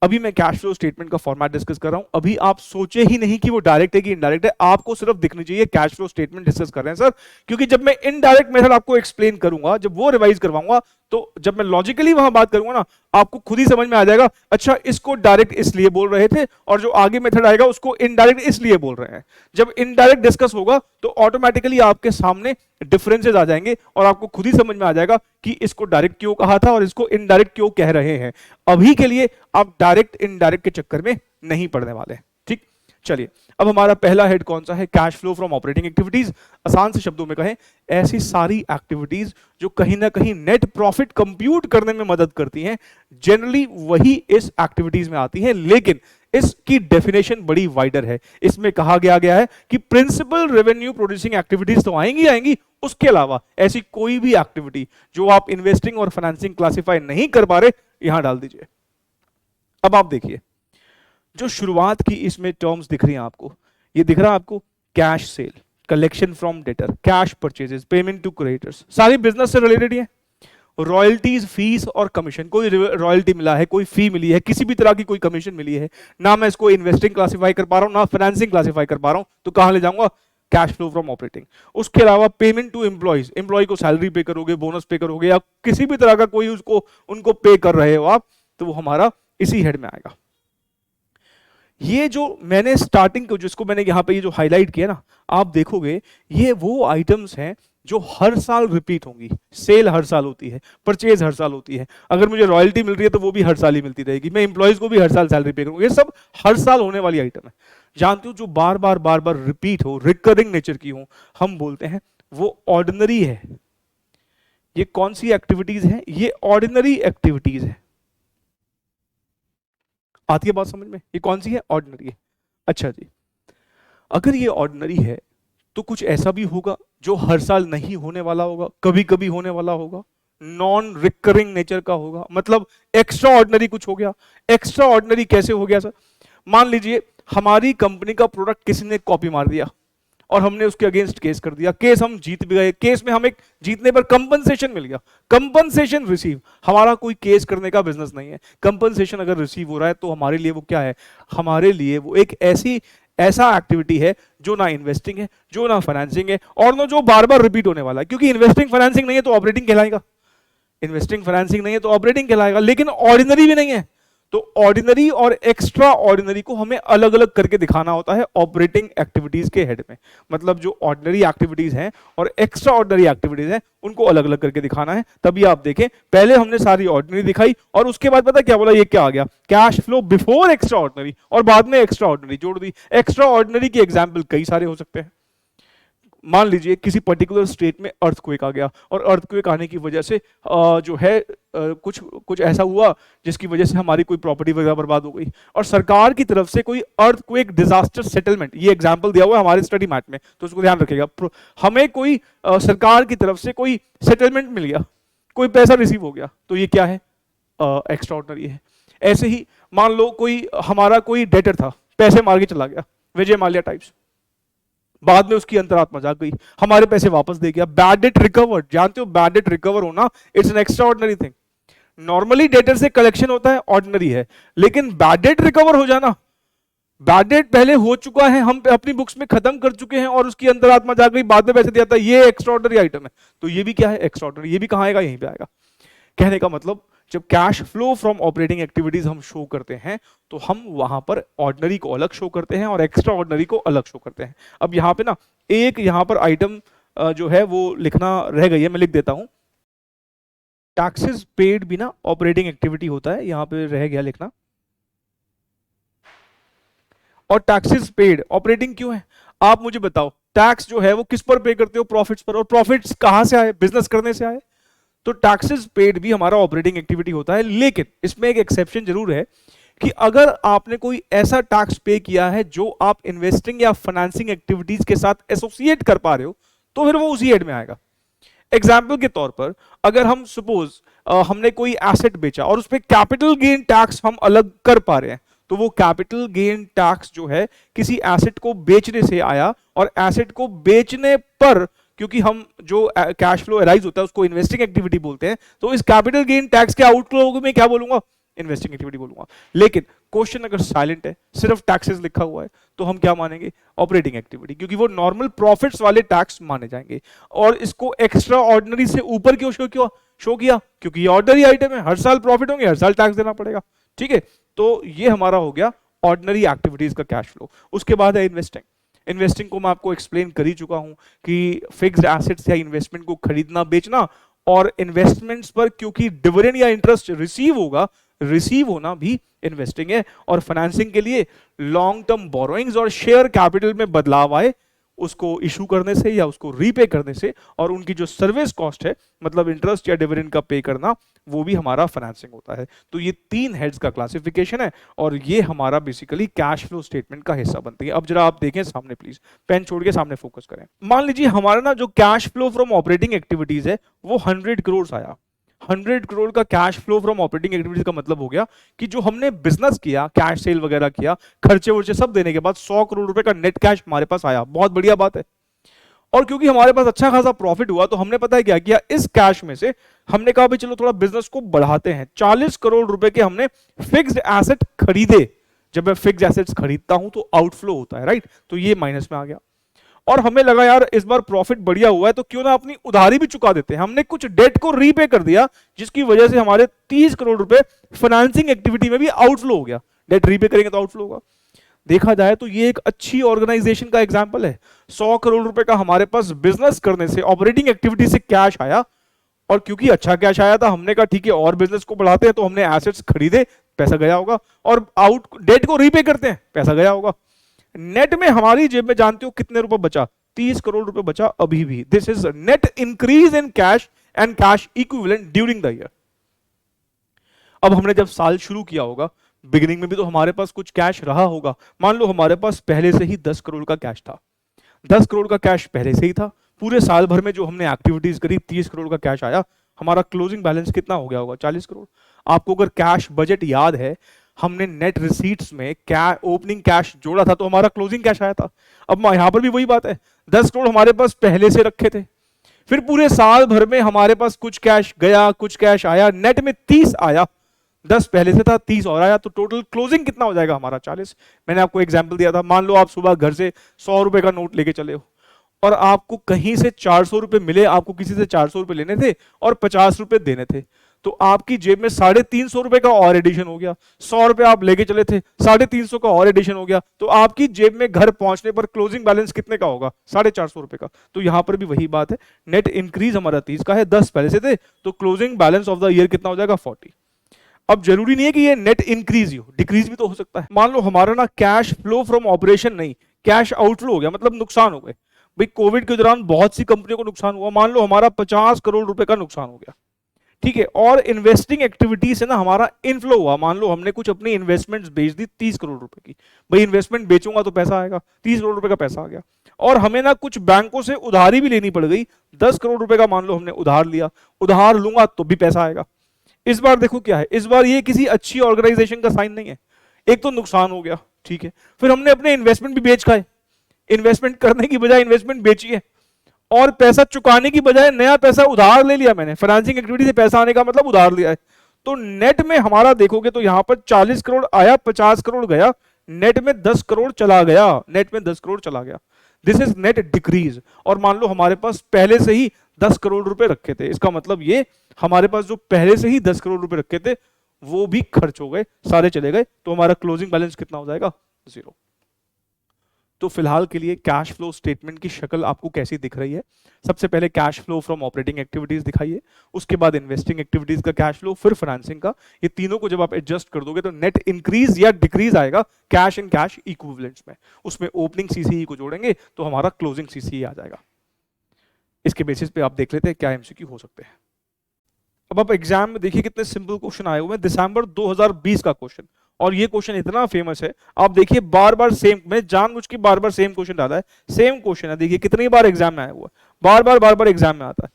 अभी मैं कैश फ्लो स्टेटमेंट का फॉर्मेट डिस्कस कर रहा हूं, अभी आप सोचे ही नहीं कि वो डायरेक्ट है कि इनडायरेक्ट है, आपको सिर्फ दिखनी चाहिए कैश फ्लो स्टेटमेंट डिस्कस कर रहे हैं सर, क्योंकि जब मैं इनडायरेक्ट मेथड आपको एक्सप्लेन करूंगा, जब वो रिवाइज करवाऊंगा, तो जब मैं लॉजिकली वहां बात करूंगा ना, आपको खुद ही समझ में आ जाएगा, अच्छा इसको डायरेक्ट इसलिए बोल रहे थे और जो आगे मेथड आएगा उसको इनडायरेक्ट इसलिए बोल रहे हैं। जब इनडायरेक्ट डिस्कस होगा तो ऑटोमेटिकली आपके सामने डिफरेंसेस आ जाएंगे और आपको खुद ही समझ में आ जाएगा कि इसको डायरेक्ट क्यों कहा था और इसको इनडायरेक्ट क्यों कह रहे हैं। अभी के लिए आप डायरेक्ट इनडायरेक्ट के चक्कर में नहीं पड़ने वाले। ठीक, चलिए अब हमारा पहला हेड कौन सा है, cash flow from operating activities. आसान से शब्दों में कहें, ऐसी सारी एक्टिविटीज जो कहीं ना कहीं नेट प्रॉफिट कंप्यूट करने में मदद करती हैं, जनरली वही इस एक्टिविटीज में आती हैं, लेकिन इसकी डेफिनेशन बड़ी वाइडर है। इसमें कहा गया है कि प्रिंसिपल रेवेन्यू प्रोड्यूसिंग एक्टिविटीज तो आएंगी आएंगी, उसके अलावा ऐसी कोई भी एक्टिविटी जो आप इन्वेस्टिंग और फाइनेंसिंग क्लासिफाई नहीं कर पा रहे, यहां डाल दीजिए। अब आप देखिए, जो शुरुआत की इसमें टर्म्स दिख रही हैं आपको, ये दिख रहा है आपको cash sale, collection from debtor, cash purchases, payment to creditors, सारी बिजनेस से रिलेटेड है। रॉयल्टीज, फीस और कमीशन, कोई रॉयल्टी मिला है, कोई फी मिली है, किसी भी तरह की कोई कमीशन मिली है, ना मैं इसको इन्वेस्टिंग क्लासिफाई कर पा रहा हूं, ना फाइनेंसिंग क्लासिफाई कर पा रहा हूं, तो कहां ले जाऊंगा, कैश फ्लो फ्रॉम ऑपरेटिंग। उसके अलावा पेमेंट टू एम्प्लॉइज, एम्प्लॉय को सैलरी पे करोगे, बोनस पे करोगे, या किसी भी तरह का कोई उसको उनको पे कर रहे हो आप, तो वो हमारा इसी हेड में आएगा। ये जो मैंने स्टार्टिंग को, जिसको मैंने यहां पे ये जो हाईलाइट किया ना, आप देखोगे ये वो आइटम्स हैं जो हर साल रिपीट होंगी। सेल हर साल होती है, परचेज हर साल होती है, अगर मुझे रॉयल्टी मिल रही है तो वो भी हर साल ही मिलती रहेगी, मैं इंप्लॉइज को भी हर साल सैलरी पे करूंगा, ये सब हर साल होने वाली आइटम है। जानते हो, जो बार बार रिपीट हो, रिकरिंग नेचर की हो, हम बोलते हैं वो ऑर्डिनरी है। ये कौन सी एक्टिविटीज है, ये ऑर्डिनरी एक्टिविटीज है। आती है बात समझ में, ये कौन सी है, ऑर्डिनरी है। अच्छा जी, अगर ये ऑर्डिनरी है तो कुछ ऐसा भी होगा जो हर साल नहीं होने वाला होगा, कभी कभी होने वाला होगा, नॉन रिकरिंग नेचर का होगा, मतलब एक्स्ट्रा ऑर्डिनरी कुछ हो गया। एक्स्ट्रा ऑर्डिनरी कैसे हो गया सर, मान लीजिए हमारी कंपनी का प्रोडक्ट किसी ने कॉपी मार दिया और हमने उसके अगेंस्ट केस कर दिया, केस हम जीत भी गए, केस में हमें जीतने पर कंपनसेशन मिल गया, कंपनसेशन रिसीव। हमारा कोई केस करने का बिजनेस नहीं है, कंपनसेशन अगर रिसीव हो रहा है तो हमारे लिए वो क्या है, हमारे लिए वो एक ऐसा एक्टिविटी है जो ना इन्वेस्टिंग है, जो ना फाइनेंसिंग है, और ना जो बार बार रिपीट होने वाला है, क्योंकि इन्वेस्टिंग फाइनेंसिंग नहीं है तो ऑपरेटिंग कहलाएगा, इन्वेस्टिंग फाइनेंसिंग नहीं है तो ऑपरेटिंग कहलाएगा, लेकिन ऑर्डिनरी भी नहीं है। तो ऑर्डिनरी और एक्स्ट्रा ऑर्डिनरी को हमें अलग अलग करके दिखाना होता है ऑपरेटिंग एक्टिविटीज के हेड में। मतलब जो ऑर्डिनरी एक्टिविटीज हैं और एक्स्ट्रा ऑर्डिनरी एक्टिविटीज हैं, उनको अलग अलग करके दिखाना है। तभी आप देखें, पहले हमने सारी ऑर्डिनरी दिखाई और उसके बाद पता क्या बोला, ये क्या आ गया, cash flow before extra ordinary, और बाद में एक्स्ट्रा ऑर्डिनरी जोड़ दी। एक्स्ट्रा ऑर्डिनरी की एग्जाम्पल कई सारे हो सकते हैं। मान लीजिए किसी पर्टिकुलर स्टेट में अर्थक्वेक आ गया और अर्थक्वेक आने की वजह से जो है कुछ कुछ ऐसा हुआ जिसकी वजह से हमारी कोई प्रॉपर्टी वगैरह बर्बाद हो गई, और सरकार की तरफ से कोई अर्थक्वेक डिजास्टर सेटलमेंट, ये एग्जांपल दिया हुआ है हमारे स्टडी मैट में, तो उसको ध्यान रखिएगा। हमें कोई सरकार की तरफ से कोई सेटलमेंट मिल गया, कोई पैसा रिसीव हो गया, तो ये क्या है, एक्स्ट्रा ऑर्डिनरी है। ऐसे ही मान लो कोई हमारा कोई डेटर था, पैसे मार के चला गया, विजय माल्या टाइप्स, बाद में उसकी अंतरात्मा जाग गई, हमारे पैसे वापस दे गया, बैड डेट रिकवर्ड। जानते हो बैड डेट रिकवर होना, it's an extra ordinary thing. Normally debtor से कलेक्शन होता है, ऑर्डिनरी है, लेकिन बैड डेट रिकवर हो जाना, बैड डेट पहले हो चुका है, हम अपनी बुक्स में खत्म कर चुके हैं और उसकी अंतरात्मा जाग गई, बाद में पैसे दिया था, ये एक्स्ट्रा ऑर्डिनरी आइटम है। तो ये भी क्या है, एक्स्ट्रा ऑर्डिनरी। ये भी कहां आएगा, यहीं पे आएगा। कहने का मतलब, जब cash flow from operating activities हम शो करते हैं तो हम वहां पर ऑर्डिनरी को अलग शो करते हैं और एक्स्ट्रा ऑर्डिनरी को अलग शो करते हैं। अब यहां पे ना एक यहां पर आइटम जो है वो लिखना रह गई है, मैं लिख देता हूं। टैक्सेस पेड भी ना ऑपरेटिंग एक्टिविटी होता है, यहां पे रह गया लिखना। और टैक्सेस पेड ऑपरेटिंग क्यों है, आप मुझे बताओ। टैक्स जो है वो किस पर पे करते हो, प्रॉफिट्स पर, और प्रॉफिट्स कहां से आए, बिजनेस करने से आए। तो टैक्सेस पेड भी हमारा ऑपरेटिंग एक्टिविटी होता है, लेकिन इसमें एक एक्सेप्शन जरूर है कि अगर आपने कोई ऐसा टैक्स पे किया है जो आप इन्वेस्टिंग या फाइनेंसिंग एक्टिविटीज के साथ एसोसिएट कर पा रहे हो, तो फिर वो उसी हेड में आएगा। एग्जाम्पल के तौर पर, अगर हम सपोज हमने कोई एसेट बेचा और उस पर कैपिटल गेन टैक्स हम अलग कर पा रहे हैं, तो वो कैपिटल गेन टैक्स जो है किसी एसेट को बेचने से आया, और एसेट को बेचने पर, क्योंकि हम जो कैश फ्लो अराइज होता है उसको इन्वेस्टिंग एक्टिविटी बोलते हैं, तो इस कैपिटल गेन टैक्स के आउटफ्लो में क्या बोलूंगा, इन्वेस्टिंग एक्टिविटी बोलूंगा। लेकिन क्वेश्चन अगर साइलेंट है, सिर्फ टैक्सेस लिखा हुआ है, तो हम क्या मानेंगे? ऑपरेटिंग एक्टिविटी, क्योंकि वो नॉर्मल प्रॉफिट्स वाले टैक्स माने जाएंगे। और इसको एक्स्ट्रा ऑर्डिनरी से ऊपर क्यों शो किया? क्योंकि ये ऑर्डिनरी आइटम है, हर साल प्रॉफिट होंगे, हर साल टैक्स देना पड़ेगा। ठीक है, तो ये हमारा हो गया ऑर्डिनरी एक्टिविटीज का कैश फ्लो। उसके बाद है इन्वेस्टिंग। इन्वेस्टिंग को मैं आपको एक्सप्लेन कर ही चुका हूं कि फिक्स्ड एसेट्स या इन्वेस्टमेंट को खरीदना बेचना, और इन्वेस्टमेंट्स पर क्योंकि डिविडेंड या इंटरेस्ट रिसीव होगा, रिसीव होना भी इन्वेस्टिंग है। और फाइनेंसिंग के लिए लॉन्ग टर्म बोरोइंग्स और शेयर कैपिटल में बदलाव आए, उसको इशू करने से या उसको रीपे करने से, और उनकी जो सर्विस कॉस्ट है मतलब इंटरेस्ट या डिविडेंड का पे करना, वो भी हमारा फाइनेंसिंग होता है। तो ये 3 हेड्स का क्लासिफिकेशन है और ये हमारा बेसिकली कैश फ्लो स्टेटमेंट का हिस्सा बनती है। अब जरा आप देखें सामने, प्लीज पेन छोड़ के सामने फोकस करें। मान लीजिए हमारा ना जो cash flow from operating activities है वो 100 करोड़ आया। 100 करोड़ का cash flow from operating activities का मतलब हो गया कि जो हमने बिजनेस किया, कैश सेल वगैरह किया, खर्चे वर्चे सब देने के बाद 100 करोड़ रुपए का नेट कैश हमारे पास आया। बहुत बढ़िया बात है। और क्योंकि हमारे पास अच्छा खासा प्रॉफिट हुआ, तो हमने पता है क्या किया, इस कैश में से हमने कहा भाई चलो थोड़ा बिजनेस को बढ़ाते हैं। 40 करोड़ रुपए के हमने फिक्स्ड एसेट खरीदे। जब मैं फिक्स्ड एसेट्स खरीदता हूं तो आउटफ्लो होता है, राइट? तो ये माइनस में आ गया। और हमें लगा यार इस बार प्रॉफिट बढ़िया हुआ है तो क्यों ना अपनी उधारी भी चुका देते हैं। हमने कुछ डेट को रीपे कर दिया, जिसकी वजह से हमारे 30 करोड़ रुपए फाइनेंसिंग एक्टिविटी में भी आउटफ्लो हो गया। डेट रीपे करेंगे तो आउटफ्लो होगा। देखा जाए तो ये एक अच्छी ऑर्गेनाइजेशन का एग्जांपल है। 100 करोड़ रुपए का हमारे पास बिजनेस करने से, ऑपरेटिंग एक्टिविटी से कैश आया, और क्योंकि अच्छा कैश आया था हमने कहा ठीक है और बिजनेस को बढ़ाते हैं, तो हमने एसेट्स खरीदे, पैसा गया होगा, और आउट डेट को रीपे करते हैं, पैसा गया होगा। नेट में हमारी जेब में जानते हो कितने रुपए बचा? 30 करोड़ रुपए बचा अभी भी। This is net increase in cash and cash equivalent during the year. अब हमने जब साल शुरू किया होगा, बिगिनिंग में भी तो हमारे पास कुछ कैश रहा होगा। मान लो हमारे पास पहले से ही 10 करोड़ का कैश था। 10 करोड़ का कैश पहले से ही था। पूरे साल भर में जो हमने एक्टिविटीज करी, 30 करोड़ का कैश आया। हमारा क्लोजिंग बैलेंस कितना हो गया होगा? 40 करोड़। आपको अगर कैश बजट याद है, हमने नेट रिसीट्स में ओपनिंग कैश जोड़ा था तो हमारा क्लोजिंग कैश आया था। अब यहां पर भी वही बात है, 10 करोड़ हमारे पास पहले से रखे थे, फिर पूरे साल भर में हमारे पास कुछ कैश गया, कुछ कैश आया, नेट में 30 आया। 10 पहले से था, 30 और आया, तो टोटल क्लोजिंग कितना हो जाएगा हमारा? 40। मैंने आपको एग्जांपल दिया था, मान लो आप सुबह घर से 100 रुपए का नोट लेके चले हो और आपको कहीं से 400 रुपए मिले, आपको किसी से 400 रुपए लेने थे और 50 रुपए देने थे, तो आपकी जेब में 350 रुपए का और एडिशन हो गया। 100 रुपए आप लेके चले थे, 350 का और एडिशन हो गया, तो आपकी जेब में घर पहुंचने पर क्लोजिंग बैलेंस कितने का होगा? 450 रुपए का। तो यहां पर भी वही बात है, नेट इंक्रीज हमारा 30 का है, 10 पहले से थे, तो closing balance of the year कितना हो जाएगा? 40। अब जरूरी नहीं है कि ये नेट इंक्रीज ही हो, डिक्रीज भी तो हो सकता है। मान लो हमारा ना कैश फ्लो फ्रॉम ऑपरेशन नहीं, कैश आउटफ्लो हो गया, मतलब नुकसान हो गए। भाई कोविड के दौरान बहुत सी कंपनियों को नुकसान हुआ, मान लो हमारा 50 करोड़ रुपए का नुकसान हो गया, ठीक है। और इन्वेस्टिंग एक्टिविटी से ना हमारा इनफ्लो हुआ, मान लो हमने कुछ अपनी इन्वेस्टमेंट्स बेच दी 30 करोड़ रुपए की। भाई इन्वेस्टमेंट बेचूंगा तो पैसा आएगा, 30 करोड़ रुपए का पैसा आ गया। और हमें ना कुछ बैंकों से उधारी भी लेनी पड़ गई, 10 करोड़ रुपए का मान लो हमने उधार लिया, उधार लूंगा तो भी पैसा आएगा। इस बार देखो क्या है, इस बार ये किसी अच्छी ऑर्गेनाइजेशन का साइन नहीं है। एक तो नुकसान हो गया, ठीक है, फिर हमने अपने इन्वेस्टमेंट भी बेच खाए। इन्वेस्टमेंट करने की बजाय इन्वेस्टमेंट बेची है, और पैसा चुकाने की बजाय नया पैसा उधार ले लिया मैंने। फाइनेंसिंग एक्टिविटी से पैसा आने का मतलब उधार लिया है। तो नेट में हमारा देखोगे तो यहां पर 40 करोड़ आया, 50 करोड़ गया, नेट में 10 करोड़ चला गया, नेट में 10 करोड़ चला गया। This is net decrease. और मान लो हमारे पास पहले से ही 10 करोड़ रुपए रखे थे, इसका मतलब ये हमारे पास जो पहले से ही 10 करोड़ रुपए रखे थे वो भी खर्च हो गए, सारे चले गए, तो हमारा क्लोजिंग बैलेंस कितना हो जाएगा? 0। तो फिलहाल के लिए कैश फ्लो स्टेटमेंट की शक्ल आपको कैसी दिख रही है? सबसे पहले cash flow from operating activities दिखाइए, उसके बाद इन्वेस्टिंग एक्टिविटीज का कैश फ्लो, फिर फाइनेंसिंग का। ये तीनों को जब आप एडजस्ट कर दोगे तो नेट इंक्रीज या डिक्रीज आएगा कैश एंड कैश इक्विवेलेंट्स में। उसमें ओपनिंग सीसीई को जोड़ेंगे तो हमारा क्लोजिंग सीसीई आ जाएगा। इसके बेसिस पे आप देख लेते हैं क्या एमसीक्यू हो सकते हैं। अब आप एग्जाम में देखिए कितने सिंपल क्वेश्चन आए हुए हैं। दिसंबर 2020 का क्वेश्चन, और ये क्वेश्चन इतना फेमस है, आप देखिए बार बार सेम, मैं जानबूझ के बार बार सेम क्वेश्चन डाला है। सेम क्वेश्चन है, देखिए कितनी बार एग्जाम में आया हुआ है, बार बार एग्जाम में आता है।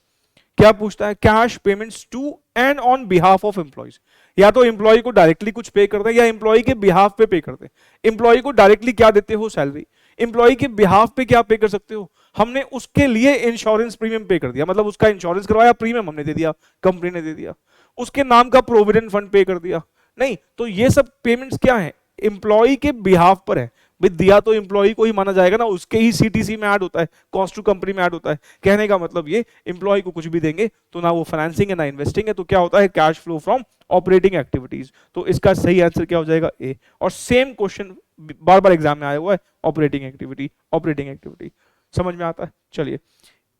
क्या पूछता है? Cash payments to and on behalf of employees. या तो एम्प्लॉय को डायरेक्टली कुछ पे करते हैं या एम्प्लॉय के बिहाफ पे करते हैं। एम्प्लॉय को डायरेक्टली क्या देते हो? सैलरी। एम्प्लॉय के बिहाफ पे क्या पे कर सकते हो? हमने उसके लिए इंश्योरेंस प्रीमियम पे कर दिया, मतलब उसका इंश्योरेंस करवाया, प्रीमियम हमने दे दिया, कंपनी ने दे दिया। उसके नाम का प्रोविडेंट फंड पे कर दिया, नहीं, तो ये सब पेमेंट्स क्या है, एम्प्लॉय के बिहाफ पर है। भाई दिया तो एम्प्लॉय को ही माना जाएगा ना, उसके ही सीटीसी में ऐड होता है, कॉस्ट टू कंपनी में ऐड होता है। कहने का मतलब ये एम्प्लॉय को कुछ भी देंगे तो ना वो फाइनेंसिंग है ना इन्वेस्टिंग है, तो क्या होता है, cash flow from operating activities. तो इसका सही आंसर क्या हो जाएगा, ए। और सेम क्वेश्चन बार बार एग्जाम में आया हुआ है, ऑपरेटिंग एक्टिविटी, ऑपरेटिंग एक्टिविटी। समझ में आता है? चलिए,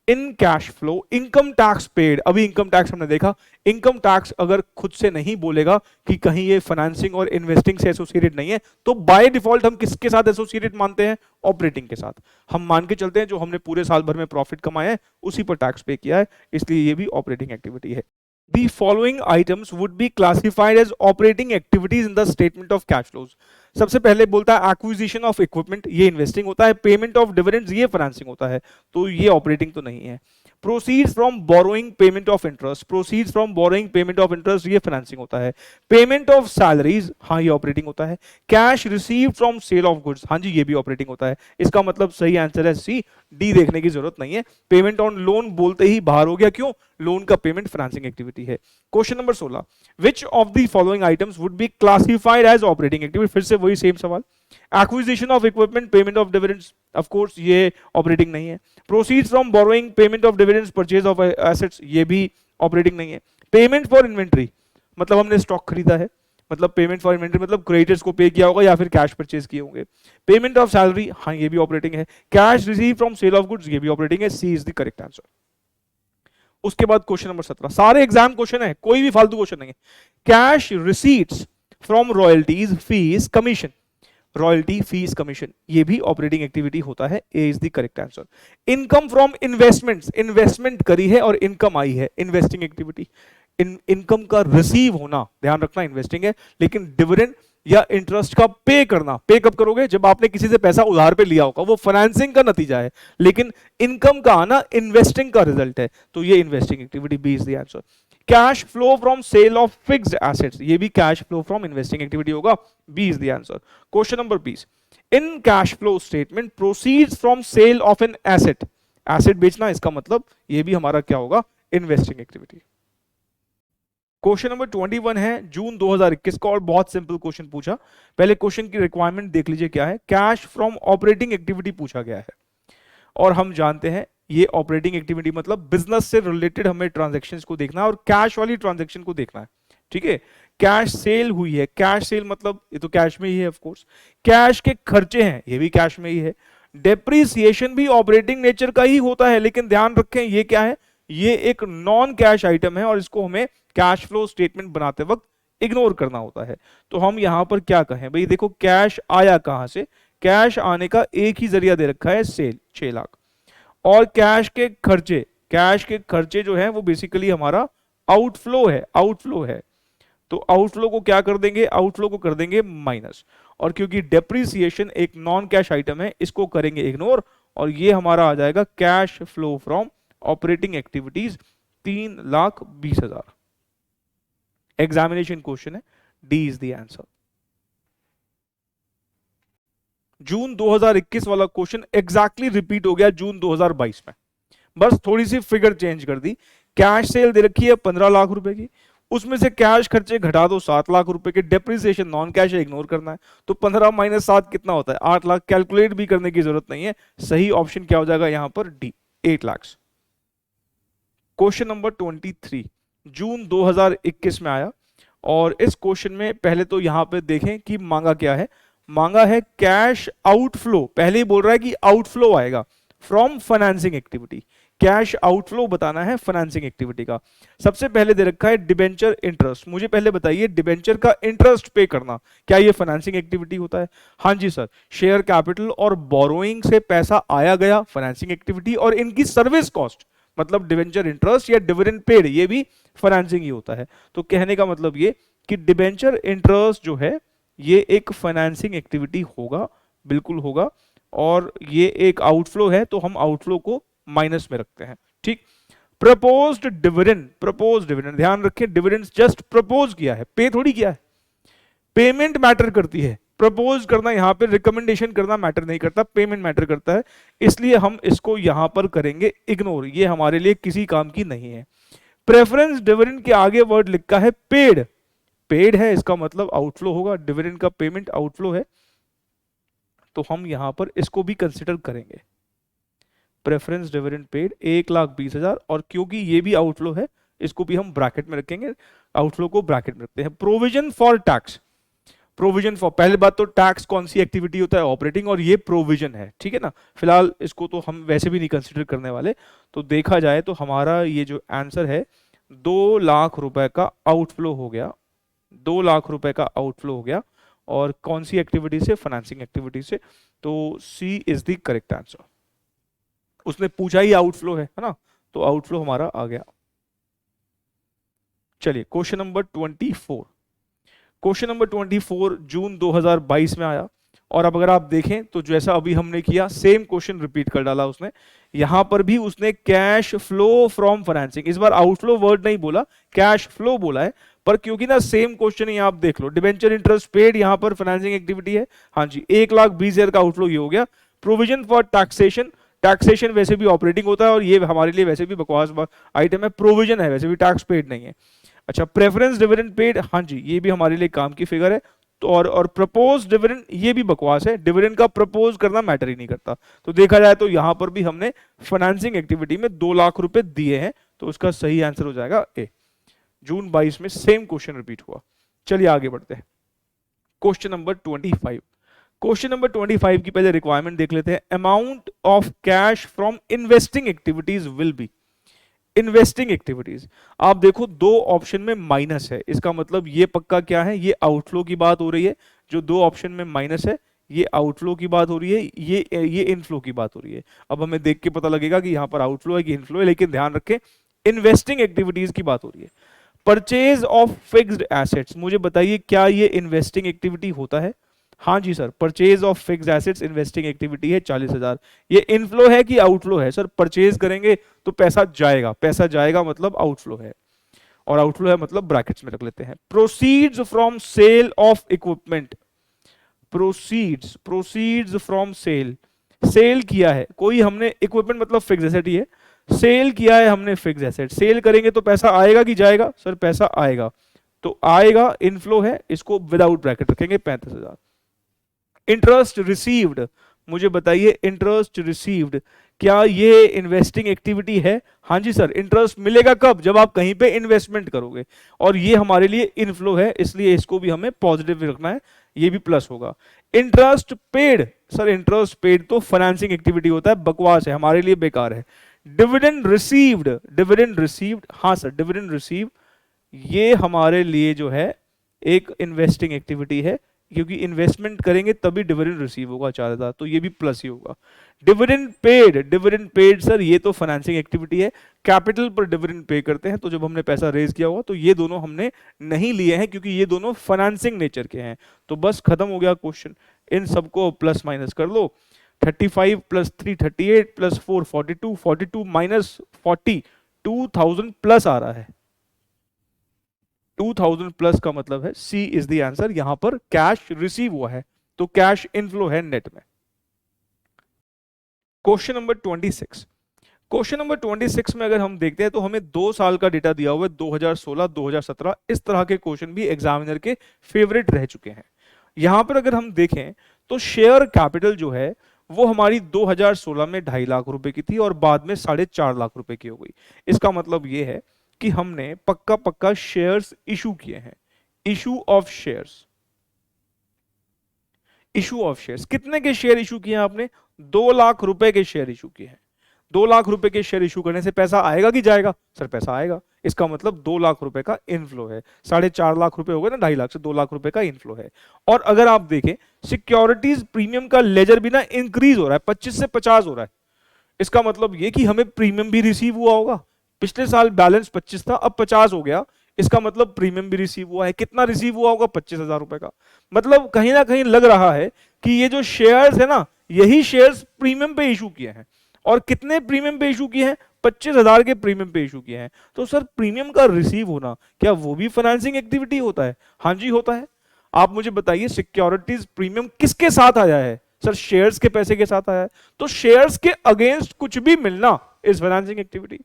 इन cash flow income tax paid, अभी इनकम टैक्स हमने देखा, इनकम टैक्स अगर खुद से नहीं बोलेगा कि कहीं ये फाइनेंसिंग और इन्वेस्टिंग से एसोसिएटेड नहीं है, तो बाय डिफॉल्ट हम किसके साथ एसोसिएटेड मानते हैं, ऑपरेटिंग के साथ। हम मान के चलते हैं जो हमने पूरे साल भर में प्रॉफिट कमाया है उसी पर टैक्स पे किया है, इसलिए ये भी ऑपरेटिंग एक्टिविटी है। The following items would be classified as operating activities in the statement of cash flows. सबसे पहले बोलता है एक्विजिशन ऑफ इक्विपमेंट, ये इन्वेस्टिंग होता है। पेमेंट ऑफ डिविडेंड्स, ये फाइनेंसिंग होता है, तो ये ऑपरेटिंग तो नहीं है। Proceeds from borrowing payment of interest, proceeds from borrowing payment of interest, ये फाइनेंसिंग होता है। पेमेंट ऑफ सैलरीज, हाँ ये ऑपरेटिंग होता है। Cash receive from sale of goods, हाँ जी ये भी ऑपरेटिंग होता है। इसका मतलब सही आंसर है सी, डी देखने की जरूरत नहीं है। पेमेंट ऑन लोन बोलते ही बाहर हो गया, क्यों, लोन का पेमेंट फाइनेंसिंग एक्टिविटी है। Question number 16, which of the following items would be classified as operating activity, फिर से वही सेम सवाल। Acquisition of equipment, payment of dividends, of course ये ऑपरेटिंग नहीं है। Proceeds from borrowing, payment of dividends, purchase of assets, ये भी ऑपरेटिंग नहीं है। पेमेंट फॉर इन्वेंट्री, मतलब हमने स्टॉक खरीदा है, मतलब पेमेंट फॉर इन्वेंट्री मतलब क्रेडिटर्स को पे किया होगा या फिर कैश परचेज किए होंगे। पेमेंट ऑफ सैलरी, हाँ ये भी ऑपरेटिंग है। Cash receive from sale of goods, ये भी ऑपरेटिंग है। C is the correct answer. उसके बाद क्वेश्चन नंबर 17, सारे एग्जाम क्वेश्चन है, कोई भी फालतू क्वेश्चन नहीं है। Cash receipts from royalties, fees, commission, royalty, fees, commission, ये भी ऑपरेटिंग एक्टिविटी होता है। A is the correct answer. Income from investments, investment करी है और इनकम आई है, इन्वेस्टिंग एक्टिविटी। इनकम का रिसीव होना, ध्यान रखना इन्वेस्टिंग है, लेकिन डिविडेंड या इंटरेस्ट का पे करना, पे कब करोगे, जब आपने किसी से पैसा उधार पे लिया होगा, वो फाइनेंसिंग का नतीजा है। लेकिन इनकम का आना इन्वेस्टिंग का रिजल्ट है, तो ये investing activity, B is the answer. Cash flow from sale of fixed assets, ये भी cash flow from investing activity होगा, B is the answer. Question number 20, in cash flow statement proceeds from sale of an asset, asset बेचना, इसका मतलब ये भी हमारा क्या होगा, इन्वेस्टिंग एक्टिविटी। क्वेश्चन नंबर 21 है जून 2021 का, और बहुत सिंपल क्वेश्चन पूछा। पहले क्वेश्चन की रिक्वायरमेंट देख लीजिए क्या है, कैश फ्रॉम ऑपरेटिंग एक्टिविटी पूछा गया है, और हम जानते हैं ये ऑपरेटिंग एक्टिविटी मतलब बिजनेस से रिलेटेड हमें ट्रांजैक्शंस को देखना है और कैश वाली ट्रांजैक्शन को देखना है, ठीक है। कैश सेल हुई है, कैश सेल मतलब ये तो कैश में ही है ऑफ कोर्स। कैश के खर्चे हैं, ये भी कैश में ही है। डेप्रिसिएशन भी ऑपरेटिंग नेचर का ही होता है, लेकिन ध्यान रखें ये क्या है, ये एक नॉन कैश आइटम है और इसको हमें कैश फ्लो स्टेटमेंट बनाते वक्त इग्नोर करना होता है। तो हम यहां पर क्या कहें, भाई देखो कैश आया कहां से, कैश आने का एक ही जरिया दे रखा है, सेल 6 लाख, और कैश के खर्चे जो है वो बेसिकली हमारा आउटफ्लो है, आउटफ्लो है। तो आउटफ्लो को क्या कर देंगे, आउटफ्लो को कर देंगे माइनस, और क्योंकि डेप्रिसिएशन एक नॉन कैश आइटम है इसको करेंगे इग्नोर, और ये हमारा आ जाएगा cash flow from operating activities 3,20,000। Examination question है, डी इज द आंसर। जून 2021 वाला क्वेश्चन एग्जैक्टली रिपीट हो गया जून 2022 में, बस थोड़ी सी फिगर चेंज कर दी। कैश सेल दे रखी है 15 लाख रुपए की, उसमें से कैश खर्चे घटा दो 7 लाख रुपए के, डेप्रिसिएशन नॉन कैश है इग्नोर करना है, तो 15 माइनस 7 कितना होता है, 8 लाख। कैलकुलेट भी करने की जरूरत नहीं है, सही ऑप्शन क्या हो जाएगा यहां पर, डी, 8 लाख। क्वेश्चन नंबर 23 जून 2021 में आया, और इस क्वेश्चन में पहले तो यहां पे देखें कि मांगा क्या है, मांगा है कैश आउटफ्लो, पहले ही बोल रहा है कि आउटफ्लो आएगा from financing activity, cash outflow बताना है फाइनेंसिंग एक्टिविटी का। सबसे पहले दे रखा है डिबेंचर इंटरेस्ट, मुझे पहले बताइए डिबेंचर का इंटरेस्ट पे करना क्या ये फाइनेंसिंग एक्टिविटी होता है, हाँ जी सर। शेयर कैपिटल और बोरोइंग से पैसा आया गया, फाइनेंसिंग एक्टिविटी, और इनकी सर्विस कॉस्ट मतलब डिबेंचर इंटरेस्ट या डिविडेंड पेड, ये भी फाइनेंसिंग ही होता है। तो कहने का मतलब ये कि डिबेंचर इंटरेस्ट जो है ये एक फाइनेंसिंग एक्टिविटी होगा, बिल्कुल होगा, और ये एक आउटफ्लो है तो हम आउटफ्लो को माइनस में रखते हैं, ठीक। प्रपोज्ड डिविडेंड, ध्यान रखें डिविडेंड जस्ट प्रपोज किया है, पे थोड़ी किया है। पेमेंट मैटर करती है, प्रपोज करना यहां पे, रिकमेंडेशन करना मैटर नहीं करता, पेमेंट मैटर करता है, इसलिए हम इसको यहां पर करेंगे इग्नोर, ये हमारे लिए किसी काम की नहीं है। प्रेफरेंस डिविडेंड के आगे वर्ड लिखा है पेड, पेड है, इसका मतलब आउटफ्लो होगा, डिविडेंड का पेमेंट आउटफ्लो है, तो हम यहां पर इसको भी कंसिडर करेंगे। प्रेफरेंस डिविडेंड पेड 1,20,000, और क्योंकि ये भी आउटफ्लो है इसको भी हम ब्रैकेट में रखेंगे, आउटफ्लो को ब्रैकेट में रखते हैं। Provision for tax, provision for, पहले बात तो टैक्स कौन सी एक्टिविटी होता है, ऑपरेटिंग, और ये प्रोविजन है, ठीक है ना। फिलहाल इसको तो हम वैसे भी नहीं कंसिडर करने वाले। तो देखा जाए तो हमारा ये जो आंसर है 2 लाख रुपए का आउटफ्लो हो गया, 2 लाख रुपए का आउटफ्लो हो गया, और कौन सी एक्टिविटी से, फाइनेंसिंग एक्टिविटी से। तो सी इज द करेक्ट आंसर। उसने पूछा ही आउटफ्लो है ना, तो आउटफ्लो हमारा आ गया। चलिए क्वेश्चन नंबर 24। क्वेश्चन नंबर 24 जून 2022 में आया, और अब अगर आप देखें तो जैसा अभी हमने किया सेम क्वेश्चन रिपीट कर डाला उसने। यहां पर भी उसने कैश फ्लो फ्रॉम फाइनेंसिंग, इस बार आउटफ्लो वर्ड नहीं बोला, कैश फ्लो बोला है, पर क्योंकि ना सेम क्वेश्चन ही आप देख लो, डिबेंचर इंटरेस्ट पेड यहां पर फाइनेंसिंग एक्टिविटी है, हाँ जी, 1,20,000 का आउटफ्लो ये हो गया। प्रोविजन फॉर टैक्सेशन, टैक्सेशन वैसे भी ऑपरेटिंग होता है, और ये हमारे लिए वैसे भी बकवास आइटम है, प्रोविजन है, वैसे भी टैक्स पेड नहीं है। अच्छा, प्रेफरेंस डिविडेंड पेड, हाँ जी, ये भी हमारे लिए काम की फिगर है। तो और प्रपोज डिविडेंड, ये भी बकवास है, डिविडेंड का प्रपोज करना मैटर ही नहीं करता। तो देखा जाए तो यहां पर भी हमने फाइनेंसिंग एक्टिविटी में 2 लाख रुपए दिए हैं, तो उसका सही आंसर हो जाएगा ए। जून 22 में सेम क्वेश्चन रिपीट हुआ। चलिए आगे बढ़ते हैं, क्वेश्चन नंबर 25। क्वेश्चन नंबर 25 की पहले रिक्वायरमेंट देख लेते हैं। Amount of cash from investing activities will be, investing activities, आप देखो दो ऑप्शन में माइनस है, इसका मतलब ये पक्का क्या है, ये आउटफ्लो की बात हो रही है। जो दो ऑप्शन में माइनस है ये आउटफ्लो की बात हो रही है, ये इनफ्लो की बात हो रही है। अब हमें देख के पता लगेगा कि यहाँ पर आउटफ्लो है कि इनफ्लो है, लेकिन ध्यान रखें इन्वेस्टिंग एक्टिविटीज की बात हो रही है। परचेज ऑफ फिक्स्ड एसेट्स, मुझे बताइए क्या ये इन्वेस्टिंग एक्टिविटी होता है? हाँ जी sir, purchase of fixed assets investing activity है, 40,000। ये इनफ्लो है कि आउटफ्लो है? सर परचेज करेंगे तो पैसा जाएगा, पैसा जाएगा मतलब आउटफ्लो है, और आउटफ्लो है मतलब ब्रैकेट्स में रख लेते हैं। Proceeds from sale of equipment, proceeds from sale, sale किया है कोई हमने इक्विपमेंट, मतलब फिक्स एसेट ही है, सेल किया है हमने फिक्स एसेट, सेल करेंगे तो पैसा आएगा कि जाएगा? सर पैसा आएगा, तो आएगा, इनफ्लो है, इसको विदाउट ब्रैकेट रखेंगे 35,000। इंटरेस्ट रिसीव्ड, मुझे बताइए इंटरेस्ट रिसीव्ड क्या ये इन्वेस्टिंग एक्टिविटी है? हाँ जी सर, इंटरेस्ट मिलेगा कब? जब आप कहीं पे इन्वेस्टमेंट करोगे, और ये हमारे लिए इनफ्लो है, इसलिए इसको भी हमें पॉजिटिव रखना है, ये भी प्लस होगा। Interest paid, sir interest paid तो फाइनेंसिंग एक्टिविटी होता है, बकवास है, हमारे लिए बेकार है। डिविडेंड रिसीव्ड, डिविडेंड रिसीव्ड, हाँ सर डिविडेंड रिसीव्ड, ये हमारे लिए जो है एक इन्वेस्टिंग एक्टिविटी है, क्योंकि इन्वेस्टमेंट करेंगे तभी डिविडेंड रिसीव होगा 4,000, तो ये भी प्लस ही होगा। Dividend paid, dividend paid sir ये तो फाइनेंसिंग एक्टिविटी है, कैपिटल पर डिविडेंड पे करते हैं, तो जब हमने पैसा रेज किया होगा, तो ये दोनों हमने नहीं लिए हैं क्योंकि ये दोनों फाइनेंसिंग नेचर के हैं। तो बस खत्म हो गया क्वेश्चन, इन सबको प्लस माइनस कर लो। 35 प्लस 3 38 प्लस 4 42, 42 माइनस 40 2000 प्लस आ रहा है, 2000 प्लस का मतलब है सी इज द आंसर। यहां पर कैश रिसीव हुआ है, तो कैश इनफ्लो है नेट में। क्वेश्चन नंबर 26, क्वेश्चन नंबर 26 में अगर हम देखते हैं तो हमें 2 साल का डेटा दिया हुआ है, 2016 2017, इस तरह के क्वेश्चन भी एग्जामिनर के फेवरेट रह चुके हैं। यहां पर अगर हम देखें तो शेयर कैपिटल जो है वो हमारी 2016 में 2.5 लाख रुपए की थी, और बाद में 4.5 लाख रुपए की हो गई। इसका मतलब ये है कि हमने पक्का पक्का शेयर्स इशू किए हैं, issue of shares, issue of shares. कितने के शेयर इशू किए हैं आपने? 2 लाख रुपए के शेयर इशू किए हैं। 2 लाख रुपए के शेयर इशू करने से पैसा आएगा कि जाएगा? सर पैसा आएगा, इसका मतलब 2 लाख रुपए का इनफ्लो है। 4.5 लाख रुपए हो गए ना, 2.5 लाख से 2 लाख रुपए का इनफ्लो है। और अगर आप देखें सिक्योरिटीज प्रीमियम का लेजर भी ना इंक्रीज हो रहा है, 25 से 50 हो रहा है। इसका मतलब ये कि हमें प्रीमियम भी रिसीव हुआ होगा। पिछले साल बैलेंस 25 था, अब 50 हो गया, इसका मतलब प्रीमियम भी रिसीव हुआ है। कितना रिसीव हुआ होगा? 25,000 रुपए का। मतलब कहीं ना कहीं लग रहा है कि ये जो शेयर्स है ना, यही शेयर्स प्रीमियम पे इशू किए हैं। और कितने प्रीमियम पे इशू किए हैं? 25,000 के प्रीमियम पे इशू किए हैं। तो सर प्रीमियम का रिसीव होना क्या वो भी फाइनेंसिंग एक्टिविटी होता है? हाँ जी होता है। आप मुझे बताइए सिक्योरिटीज प्रीमियम किसके साथ आया है? सर शेयर्स के पैसे के साथ आया है। तो शेयर्स के अगेंस्ट कुछ भी मिलना इज फाइनेंसिंग एक्टिविटी।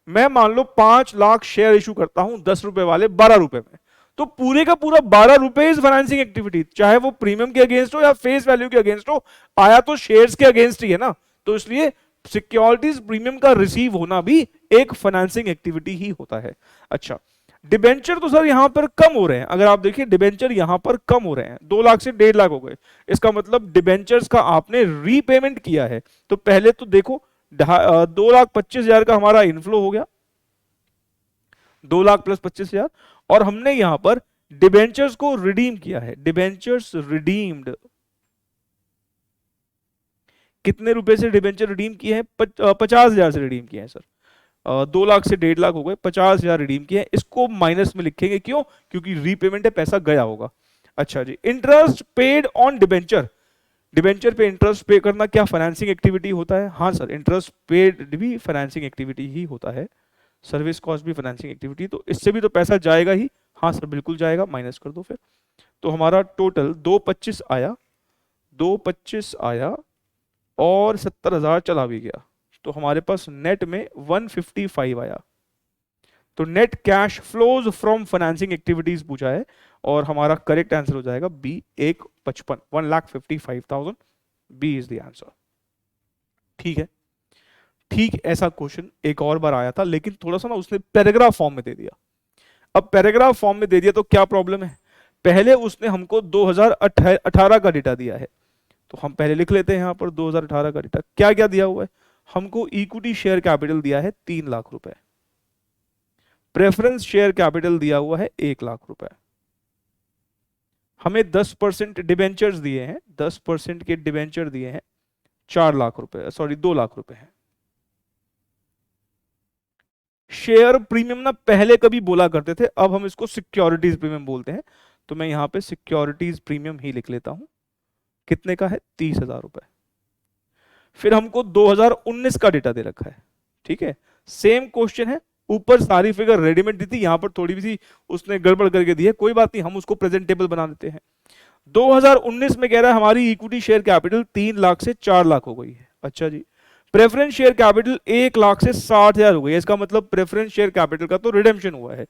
मैं मान लो 5 लाख शेयर इशू करता हूं 10 रुपए वाले 12 रुपए में, तो पूरे का पूरा 12 रुपए फाइनेंसिंग एक्टिविटी, चाहे वो प्रीमियम के अगेंस्ट हो या फेस वैल्यू के अगेंस्ट हो, आया तो शेयर्स के अगेंस्ट ही है ना, तो इसलिए सिक्योरिटीज प्रीमियम का रिसीव होना भी एक फाइनेंसिंग एक्टिविटी ही होता है। अच्छा, डिबेंचर तो सर यहां पर कम हो रहे हैं, अगर आप देखिए डिबेंचर यहां पर कम हो रहे हैं, 2 लाख से 1.5 लाख हो गए, इसका मतलब डिबेंचर्स का आपने रीपेमेंट किया है। तो पहले तो देखो 2,25,000 का हमारा इनफ्लो हो गया, 2 लाख प्लस 25,000, और हमने यहां पर डिबेंचर्स को रिडीम किया है, डिबेंचर्स रिडीम्ड, कितने रुपए से डिबेंचर रिडीम किए हैं? 50,000 से रिडीम किए हैं सर। 2 लाख से 1.5 लाख हो गए, 50,000 रिडीम किए हैं, इसको माइनस में लिखेंगे, क्यों? क्योंकि रीपेमेंट है, पैसा गया होगा। अच्छा जी, interest paid on debenture, debenture पे इंटरेस्ट पे करना क्या फाइनेंसिंग एक्टिविटी होता है? हाँ सर, इंटरेस्ट पेड भी फाइनेंसिंग एक्टिविटी ही होता है, सर्विस कॉस्ट भी फाइनेंसिंग एक्टिविटी, तो इससे भी तो पैसा जाएगा ही। हाँ सर बिल्कुल जाएगा, माइनस कर दो फिर। तो हमारा टोटल 225 आया, 225 आया और 70,000 चला भी गया, तो हमारे पास नेट में 155 आया। तो net cash flows from financing activities पूछा है, और हमारा करेक्ट आंसर हो जाएगा B 155, 1,55,000, B is the answer. ठीक है, ठीक ऐसा क्वेश्चन एक और बार आया था, लेकिन थोड़ा सा ना उसने पैराग्राफ फॉर्म में दे दिया। अब पैराग्राफ फॉर्म में दे दिया तो क्या प्रॉब्लम है? पहले उसने हमको 2018 का डेटा दिया है, तो हम पहले लिख लेते हैं यहां पर 2018 का डेटा। क्या क्या दिया हुआ है? हमको इक्विटी शेयर कैपिटल दिया है 3 लाख रुपए, प्रेफरेंस शेयर कैपिटल दिया हुआ है 1 लाख रुपए, हमें 10% डिबेंचर्स दिए हैं, 10% के डिबेंचर दिए हैं 4 लाख रुपए, सॉरी 2 लाख रुपए हैं। शेयर प्रीमियम ना पहले कभी बोला करते थे, अब हम इसको सिक्योरिटीज प्रीमियम बोलते हैं, तो मैं यहां पे सिक्योरिटीज प्रीमियम ही लिख लेता हूं। कितने का है? 30,000 रुपए। फिर हमको 2019 का डेटा दे रखा है, ठीक है, सेम क्वेश्चन है, ऊपर सारी फिगर रेडीमेड दी थी, यहां पर थोड़ी सी उसने गड़बड़ करके दी है, कोई बात नहीं, हम उसको प्रेजेंटेबल बना देते हैं। 2019 में कह रहा है हमारी इक्विटी शेयर कैपिटल 3 लाख से 4 लाख हो गई है। अच्छा जी, प्रेफरेंस शेयर कैपिटल 1 लाख से 60,000 हो गई है, इसका मतलब प्रेफरेंस शेयर कैपिटल का तो रिडेम्पशन हुआ है।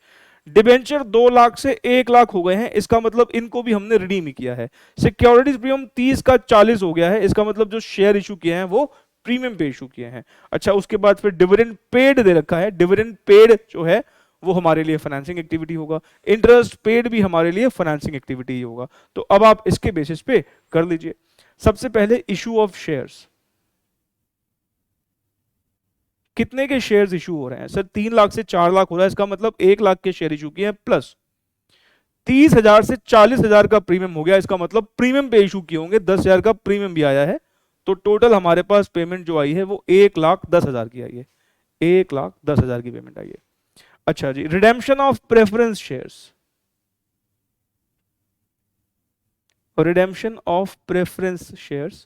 डिबेंचर 2 लाख से 1 लाख हो गए हैं, इसका मतलब इनको भी हमने रिडीम ही किया है। सिक्योरिटीज प्रीमियम 30 का 40 हो गया है, इसका मतलब जो शेयर इशू किए हैं वो प्रीमियम पे इशू किए हैं। अच्छा, उसके बाद फिर डिविडेंड पेड दे रखा है, डिविडेंड पेड जो है वो हमारे लिए फाइनेंसिंग एक्टिविटी होगा, इंटरेस्ट पेड भी हमारे लिए फाइनेंसिंग एक्टिविटी ही होगा। तो अब आप इसके बेसिस पे कर लीजिए। सबसे पहले इशू ऑफ शेयर्स, कितने के शेयर्स इशू हो रहे हैं? सर 3 लाख से 4 लाख हो रहा है, इसका मतलब 1 लाख के शेयर इशू किए हैं, प्लस 30,000 से 40,000 का प्रीमियम हो गया, इसका मतलब प्रीमियम पे इशू किए होंगे, 10,000 का प्रीमियम भी आया है, तो टोटल हमारे पास पेमेंट जो आई है वो 1,10,000 की आई है, 1,10,000 की पेमेंट आई है। अच्छा जी, redemption of preference shares, redemption of preference shares,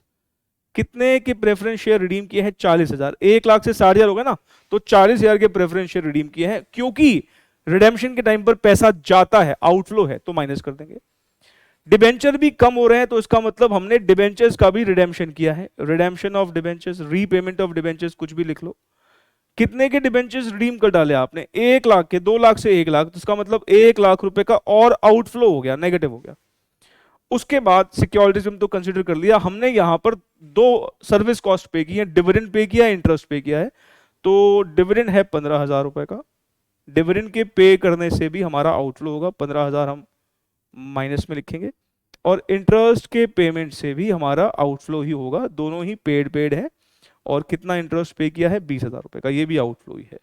कितने के प्रेफरेंस शेयर रिडीम किए हैं? 40,000, 1 लाख से 60,000 हो गया ना, तो 40,000 के प्रेफरेंस शेयर रिडीम किए हैं, क्योंकि रिडेम्पशन के टाइम पर पैसा जाता है, आउटफ्लो है, तो माइनस कर देंगे। डिबेंचर भी कम हो रहे हैं, तो इसका मतलब हमने डिबेंचर्स का भी रिडेम्पशन किया है, redemption of debentures, repayment of debentures, कुछ भी लिख लो। कितने के डिबेंचर्स रिडीम कर डाले आपने? 1 लाख के, 2 लाख से 1 लाख, तो इसका मतलब 1 लाख रुपए का और आउटफ्लो हो गया, नेगेटिव हो गया। उसके बाद सिक्योरिटीज हम तो कंसीडर कर लिया हमने, यहां पर 2 सर्विस कॉस्ट पे की है, डिविडेंड पे किया है, इंटरेस्ट पे किया है। तो डिविडेंड है 15,000 रुपए का, डिविडेंड के पे करने से भी हमारा आउटफ्लो होगा, 15,000 हम माइनस में लिखेंगे, और इंटरेस्ट के पेमेंट से भी हमारा आउटफ्लो ही होगा, दोनों ही पेड पेड है। और कितना इंटरेस्ट पे किया है? 20,000 रुपए का, ये भी आउटफ्लो ही है।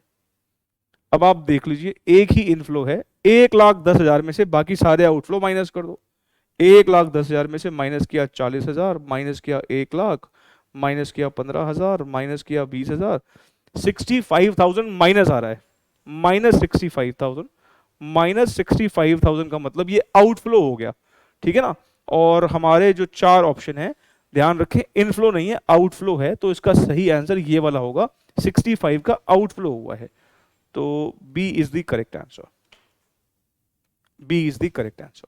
अब आप देख लीजिए, एक ही इनफ्लो है, 1,10,000 में से बाकी सारे आउटफ्लो माइनस कर दो। 1,10,000 में से माइनस किया 40,000, माइनस किया 1 लाख, माइनस किया 15,000, माइनस किया 20,000, 65,000 माइनस आ रहा है, -65,000, -65,000 का मतलब ये आउटफ्लो हो गया, ठीक है ना। और हमारे जो 4 ऑप्शन है, ध्यान रखें, इनफ्लो नहीं है, आउटफ्लो है, तो इसका सही आंसर ये वाला होगा, 65 का आउटफ्लो हुआ है, तो B is the correct answer, B is the correct answer.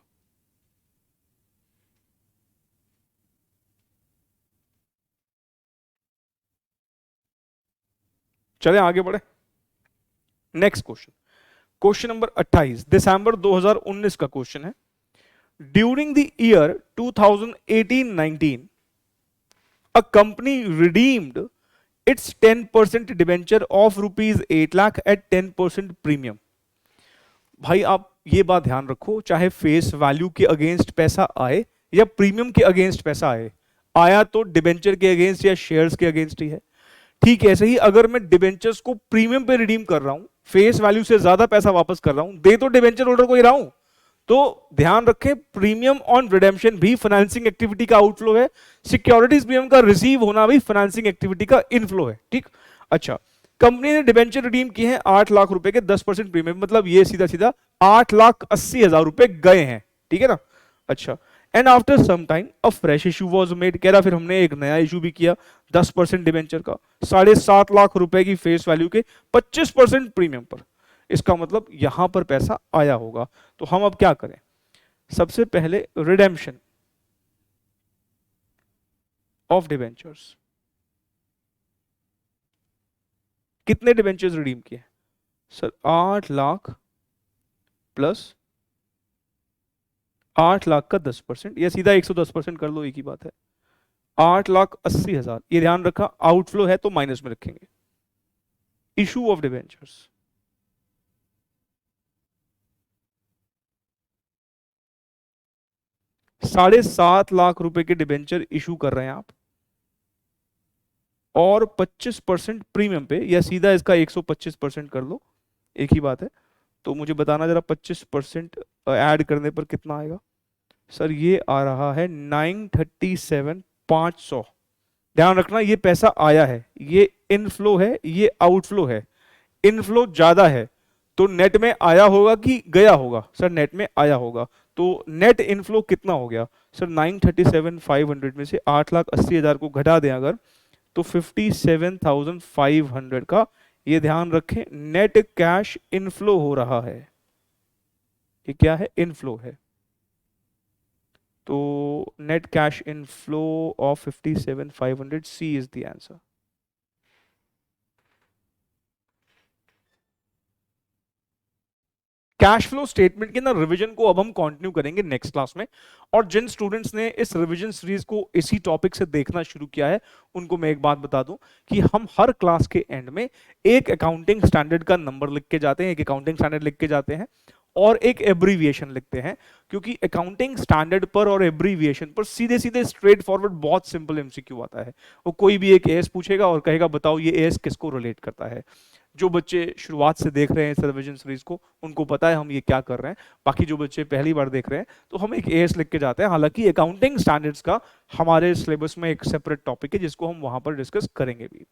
चले आगे बढ़े, नेक्स्ट क्वेश्चन। क्वेश्चन नंबर 28 दिसंबर 2019 का क्वेश्चन है। During the year 2018-19 a company redeemed its 10% debenture of ₹8 lakh at 10% premium. भाई आप ये बात ध्यान रखो, चाहे फेस वैल्यू के अगेंस्ट पैसा आए या प्रीमियम के अगेंस्ट पैसा आए, आया तो डिबेंचर के अगेंस्ट या शेयर्स के अगेंस्ट ही है। ठीक है, ऐसे ही अगर मैं डिबेंचर्स को प्रीमियम पे रिडीम कर रहा हूं, फेस वैल्यू से ज्यादा पैसा वापस कर रहा हूं, दे तो डिबेंचर होल्डर को ही रहा हूं। तो ध्यान रखें, प्रीमियम ऑन रिडेम्पशन भी फाइनेंसिंग एक्टिविटी का आउटफ्लो है, सिक्योरिटीज प्रीमियम का रिसीव होना भी फाइनेंसिंग एक्टिविटी का इनफ्लो है। ठीक, अच्छा, कंपनी ने डिबेंचर रिडीम किए हैं 8 लाख रुपए के 10% प्रीमियम, मतलब ये सीधा सीधा 8,80,000 रुपए गए हैं। ठीक है ना। अच्छा, and after some time a fresh issue was made, कह रहा फिर हमने एक नया इशू भी किया 10% डिबेंचर का 7.5 लाख रुपए की फेस वैल्यू के 25% प्रीमियम पर। इसका मतलब यहां पर पैसा आया होगा। तो हम अब क्या करें, सबसे पहले रिडेम्पशन ऑफ डिबेंचर्स। कितने डिबेंचर्स रिडीम किए सर? 8 लाख प्लस 8 लाख का 10%, या सीधा 110% कर लो, एक ही बात है। 8,80,000, ये ध्यान रखा आउटफ्लो है तो माइनस में रखेंगे। इशू ऑफ डिबेंचर्स, ₹7.5 लाख के डिबेंचर इशू कर रहे हैं आप, और 25% प्रीमियम पे, या सीधा इसका 125% कर लो, एक ही बात है। तो मुझे बताना जरा 25% ऐड करने पर कितना आएगा सर? ये आ रहा है 937,500। ध्यान रखना ये पैसा आया है, ये इनफ्लो है, ये आउटफ्लो है। इनफ्लो ज्यादा है तो नेट में आया होगा कि गया होगा? सर नेट में आया होगा। तो नेट इनफ्लो कितना हो गया सर? 937,500 में से 8,80,000 को घटा दें अगर, तो 57,500 का, ये ध्यान रखें, नेट कैश इनफ्लो हो रहा है। ये क्या है? इनफ्लो है। तो net cash inflow of 57,500, C is the answer. Cash flow statement के ना रिवीजन को अब हम कंटिन्यू करेंगे नेक्स्ट क्लास में, और जिन स्टूडेंट्स ने इस रिवीजन सीरीज को इसी टॉपिक से देखना शुरू किया है उनको मैं एक बात बता दूं कि हम हर क्लास के एंड में एक अकाउंटिंग स्टैंडर्ड का नंबर लिख के जाते हैं, एक अकाउंटिंग स्टैंडर्ड लिख के जाते हैं और एक एब्रीविएशन लिखते हैं, क्योंकि अकाउंटिंग स्टैंडर्ड पर और एब्रीविएशन पर सीधे सीधे स्ट्रेट फॉरवर्ड बहुत सिंपल एमसीक्यू आता है। वो कोई भी एक एएस पूछेगा और कहेगा बताओ ये एएस किसको रिलेट करता है। जो बच्चे शुरुआत से देख रहे हैं इस रिवीजन सीरीज को उनको पता है हम ये क्या कर रहे हैं, बाकी जो बच्चे पहली बार देख रहे हैं तो हम एक एएस लिख के जाते हैं। हालांकि अकाउंटिंग स्टैंडर्ड्स का हमारे सिलेबस में एक सेपरेट टॉपिक है जिसको हम वहां पर डिस्कस करेंगे भी।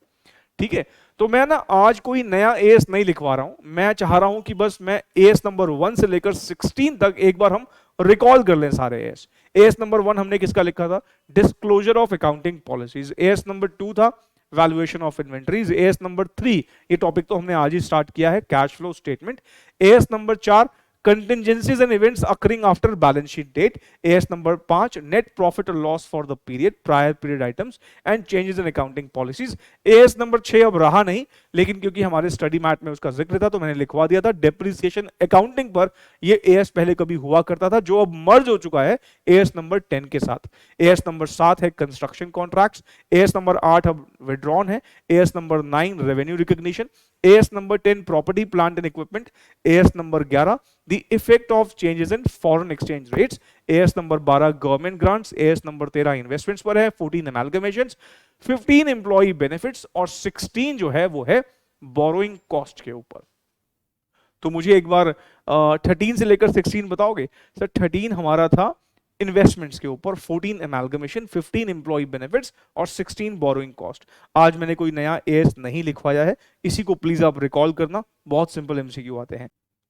ठीक है, तो मैं ना आज कोई नया एएस नहीं लिखवा रहा हूं, मैं चाह रहा हूं कि बस मैं एएस नंबर 1 से लेकर 16 तक एक बार हम रिकॉल कर लें सारे एएस। एएस नंबर 1 हमने किसका लिखा था? Disclosure of accounting policies. As number 2 था valuation of inventories. As number 3, ये टॉपिक तो हमने आज ही स्टार्ट किया है, cash flow statement. As number 4, contingencies and events occurring after balance sheet date. AS number 5, net profit or loss for the period, prior period items and changes in accounting policies. AS number 6 अब रहा नहीं, लेकिन क्योंकि हमारे स्टडी मैट में उसका जिक्र था तो मैंने लिखवा दिया था। डेप्रिसिएशन अकाउंटिंग पर ये AS पहले कभी हुआ करता था जो अब मर्ज हो चुका है AS नंबर 10 के साथ। AS नंबर 7 है कंस्ट्रक्शन कॉन्ट्रैक्ट्स। AS नंबर 8 अब विड्रॉन है। AS number 9 revenue recognition. AS number 10 property plant and equipment. AS number 11 the effect of changes in foreign exchange rates. AS number 12 government grants. AS number 13 investments पर है। 14 amalgamations, 15 एम्प्लॉई बेनिफिट्स और 16 जो है वो है बोरोइंग कॉस्ट के ऊपर। तो मुझे एक बार 13 से लेकर 16 बताओगे? सर 13 हमारा था इन्वेस्टमेंट्स के ऊपर, 14 एमालगमेशन, 15 एम्प्लॉय बेनिफिट्स और 16 बोरोइंग कॉस्ट। आज मैंने कोई नया एएस नहीं लिखवाया है, इसी को प्लीज आप रिकॉल करना, बहुत सिंपल एमसीक्यू आते हैं।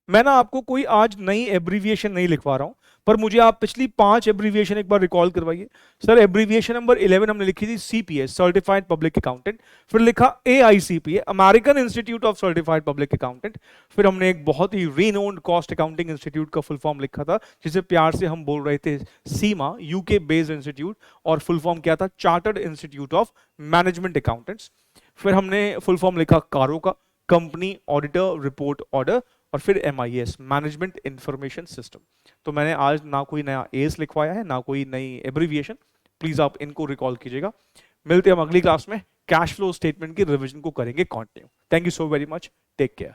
मैं ना आपको कोई आज नई एब्रीविएशन नहीं लिखवा रहा हूं, पर मुझे आप पिछली 5 एब्रीविएशन एक बार रिकॉल करवाइए। सर एब्रीविएशन नंबर 11 हमने लिखी थी सीपीएस, सर्टिफाइड पब्लिक अकाउंटेंट। फिर लिखा AICPA, American institute of certified public accountant. फिर हमने एक बहुत ही रीनोन्ड कॉस्ट अकाउंटिंग इंस्टीट्यूट का फुल फॉर्म लिखा था जिसे प्यार से हम बोल रहे थे सीमा, यूके बेस्ड इंस्टीट्यूट, और फुल फॉर्म क्या था? Chartered institute of management accountants. फिर हमने फुल फॉर्म लिखा कारो का, कंपनी ऑडिटर रिपोर्ट ऑर्डर और फिर MIS, मैनेजमेंट इंफॉर्मेशन सिस्टम। तो मैंने आज ना कोई नया एस लिखवाया है, ना कोई नई एब्रीविएशन, प्लीज आप इनको रिकॉल कीजिएगा। मिलते हैं हम अगली क्लास में, कैश फ्लो स्टेटमेंट की रिवीजन को करेंगे continue. Thank you so very much, take care.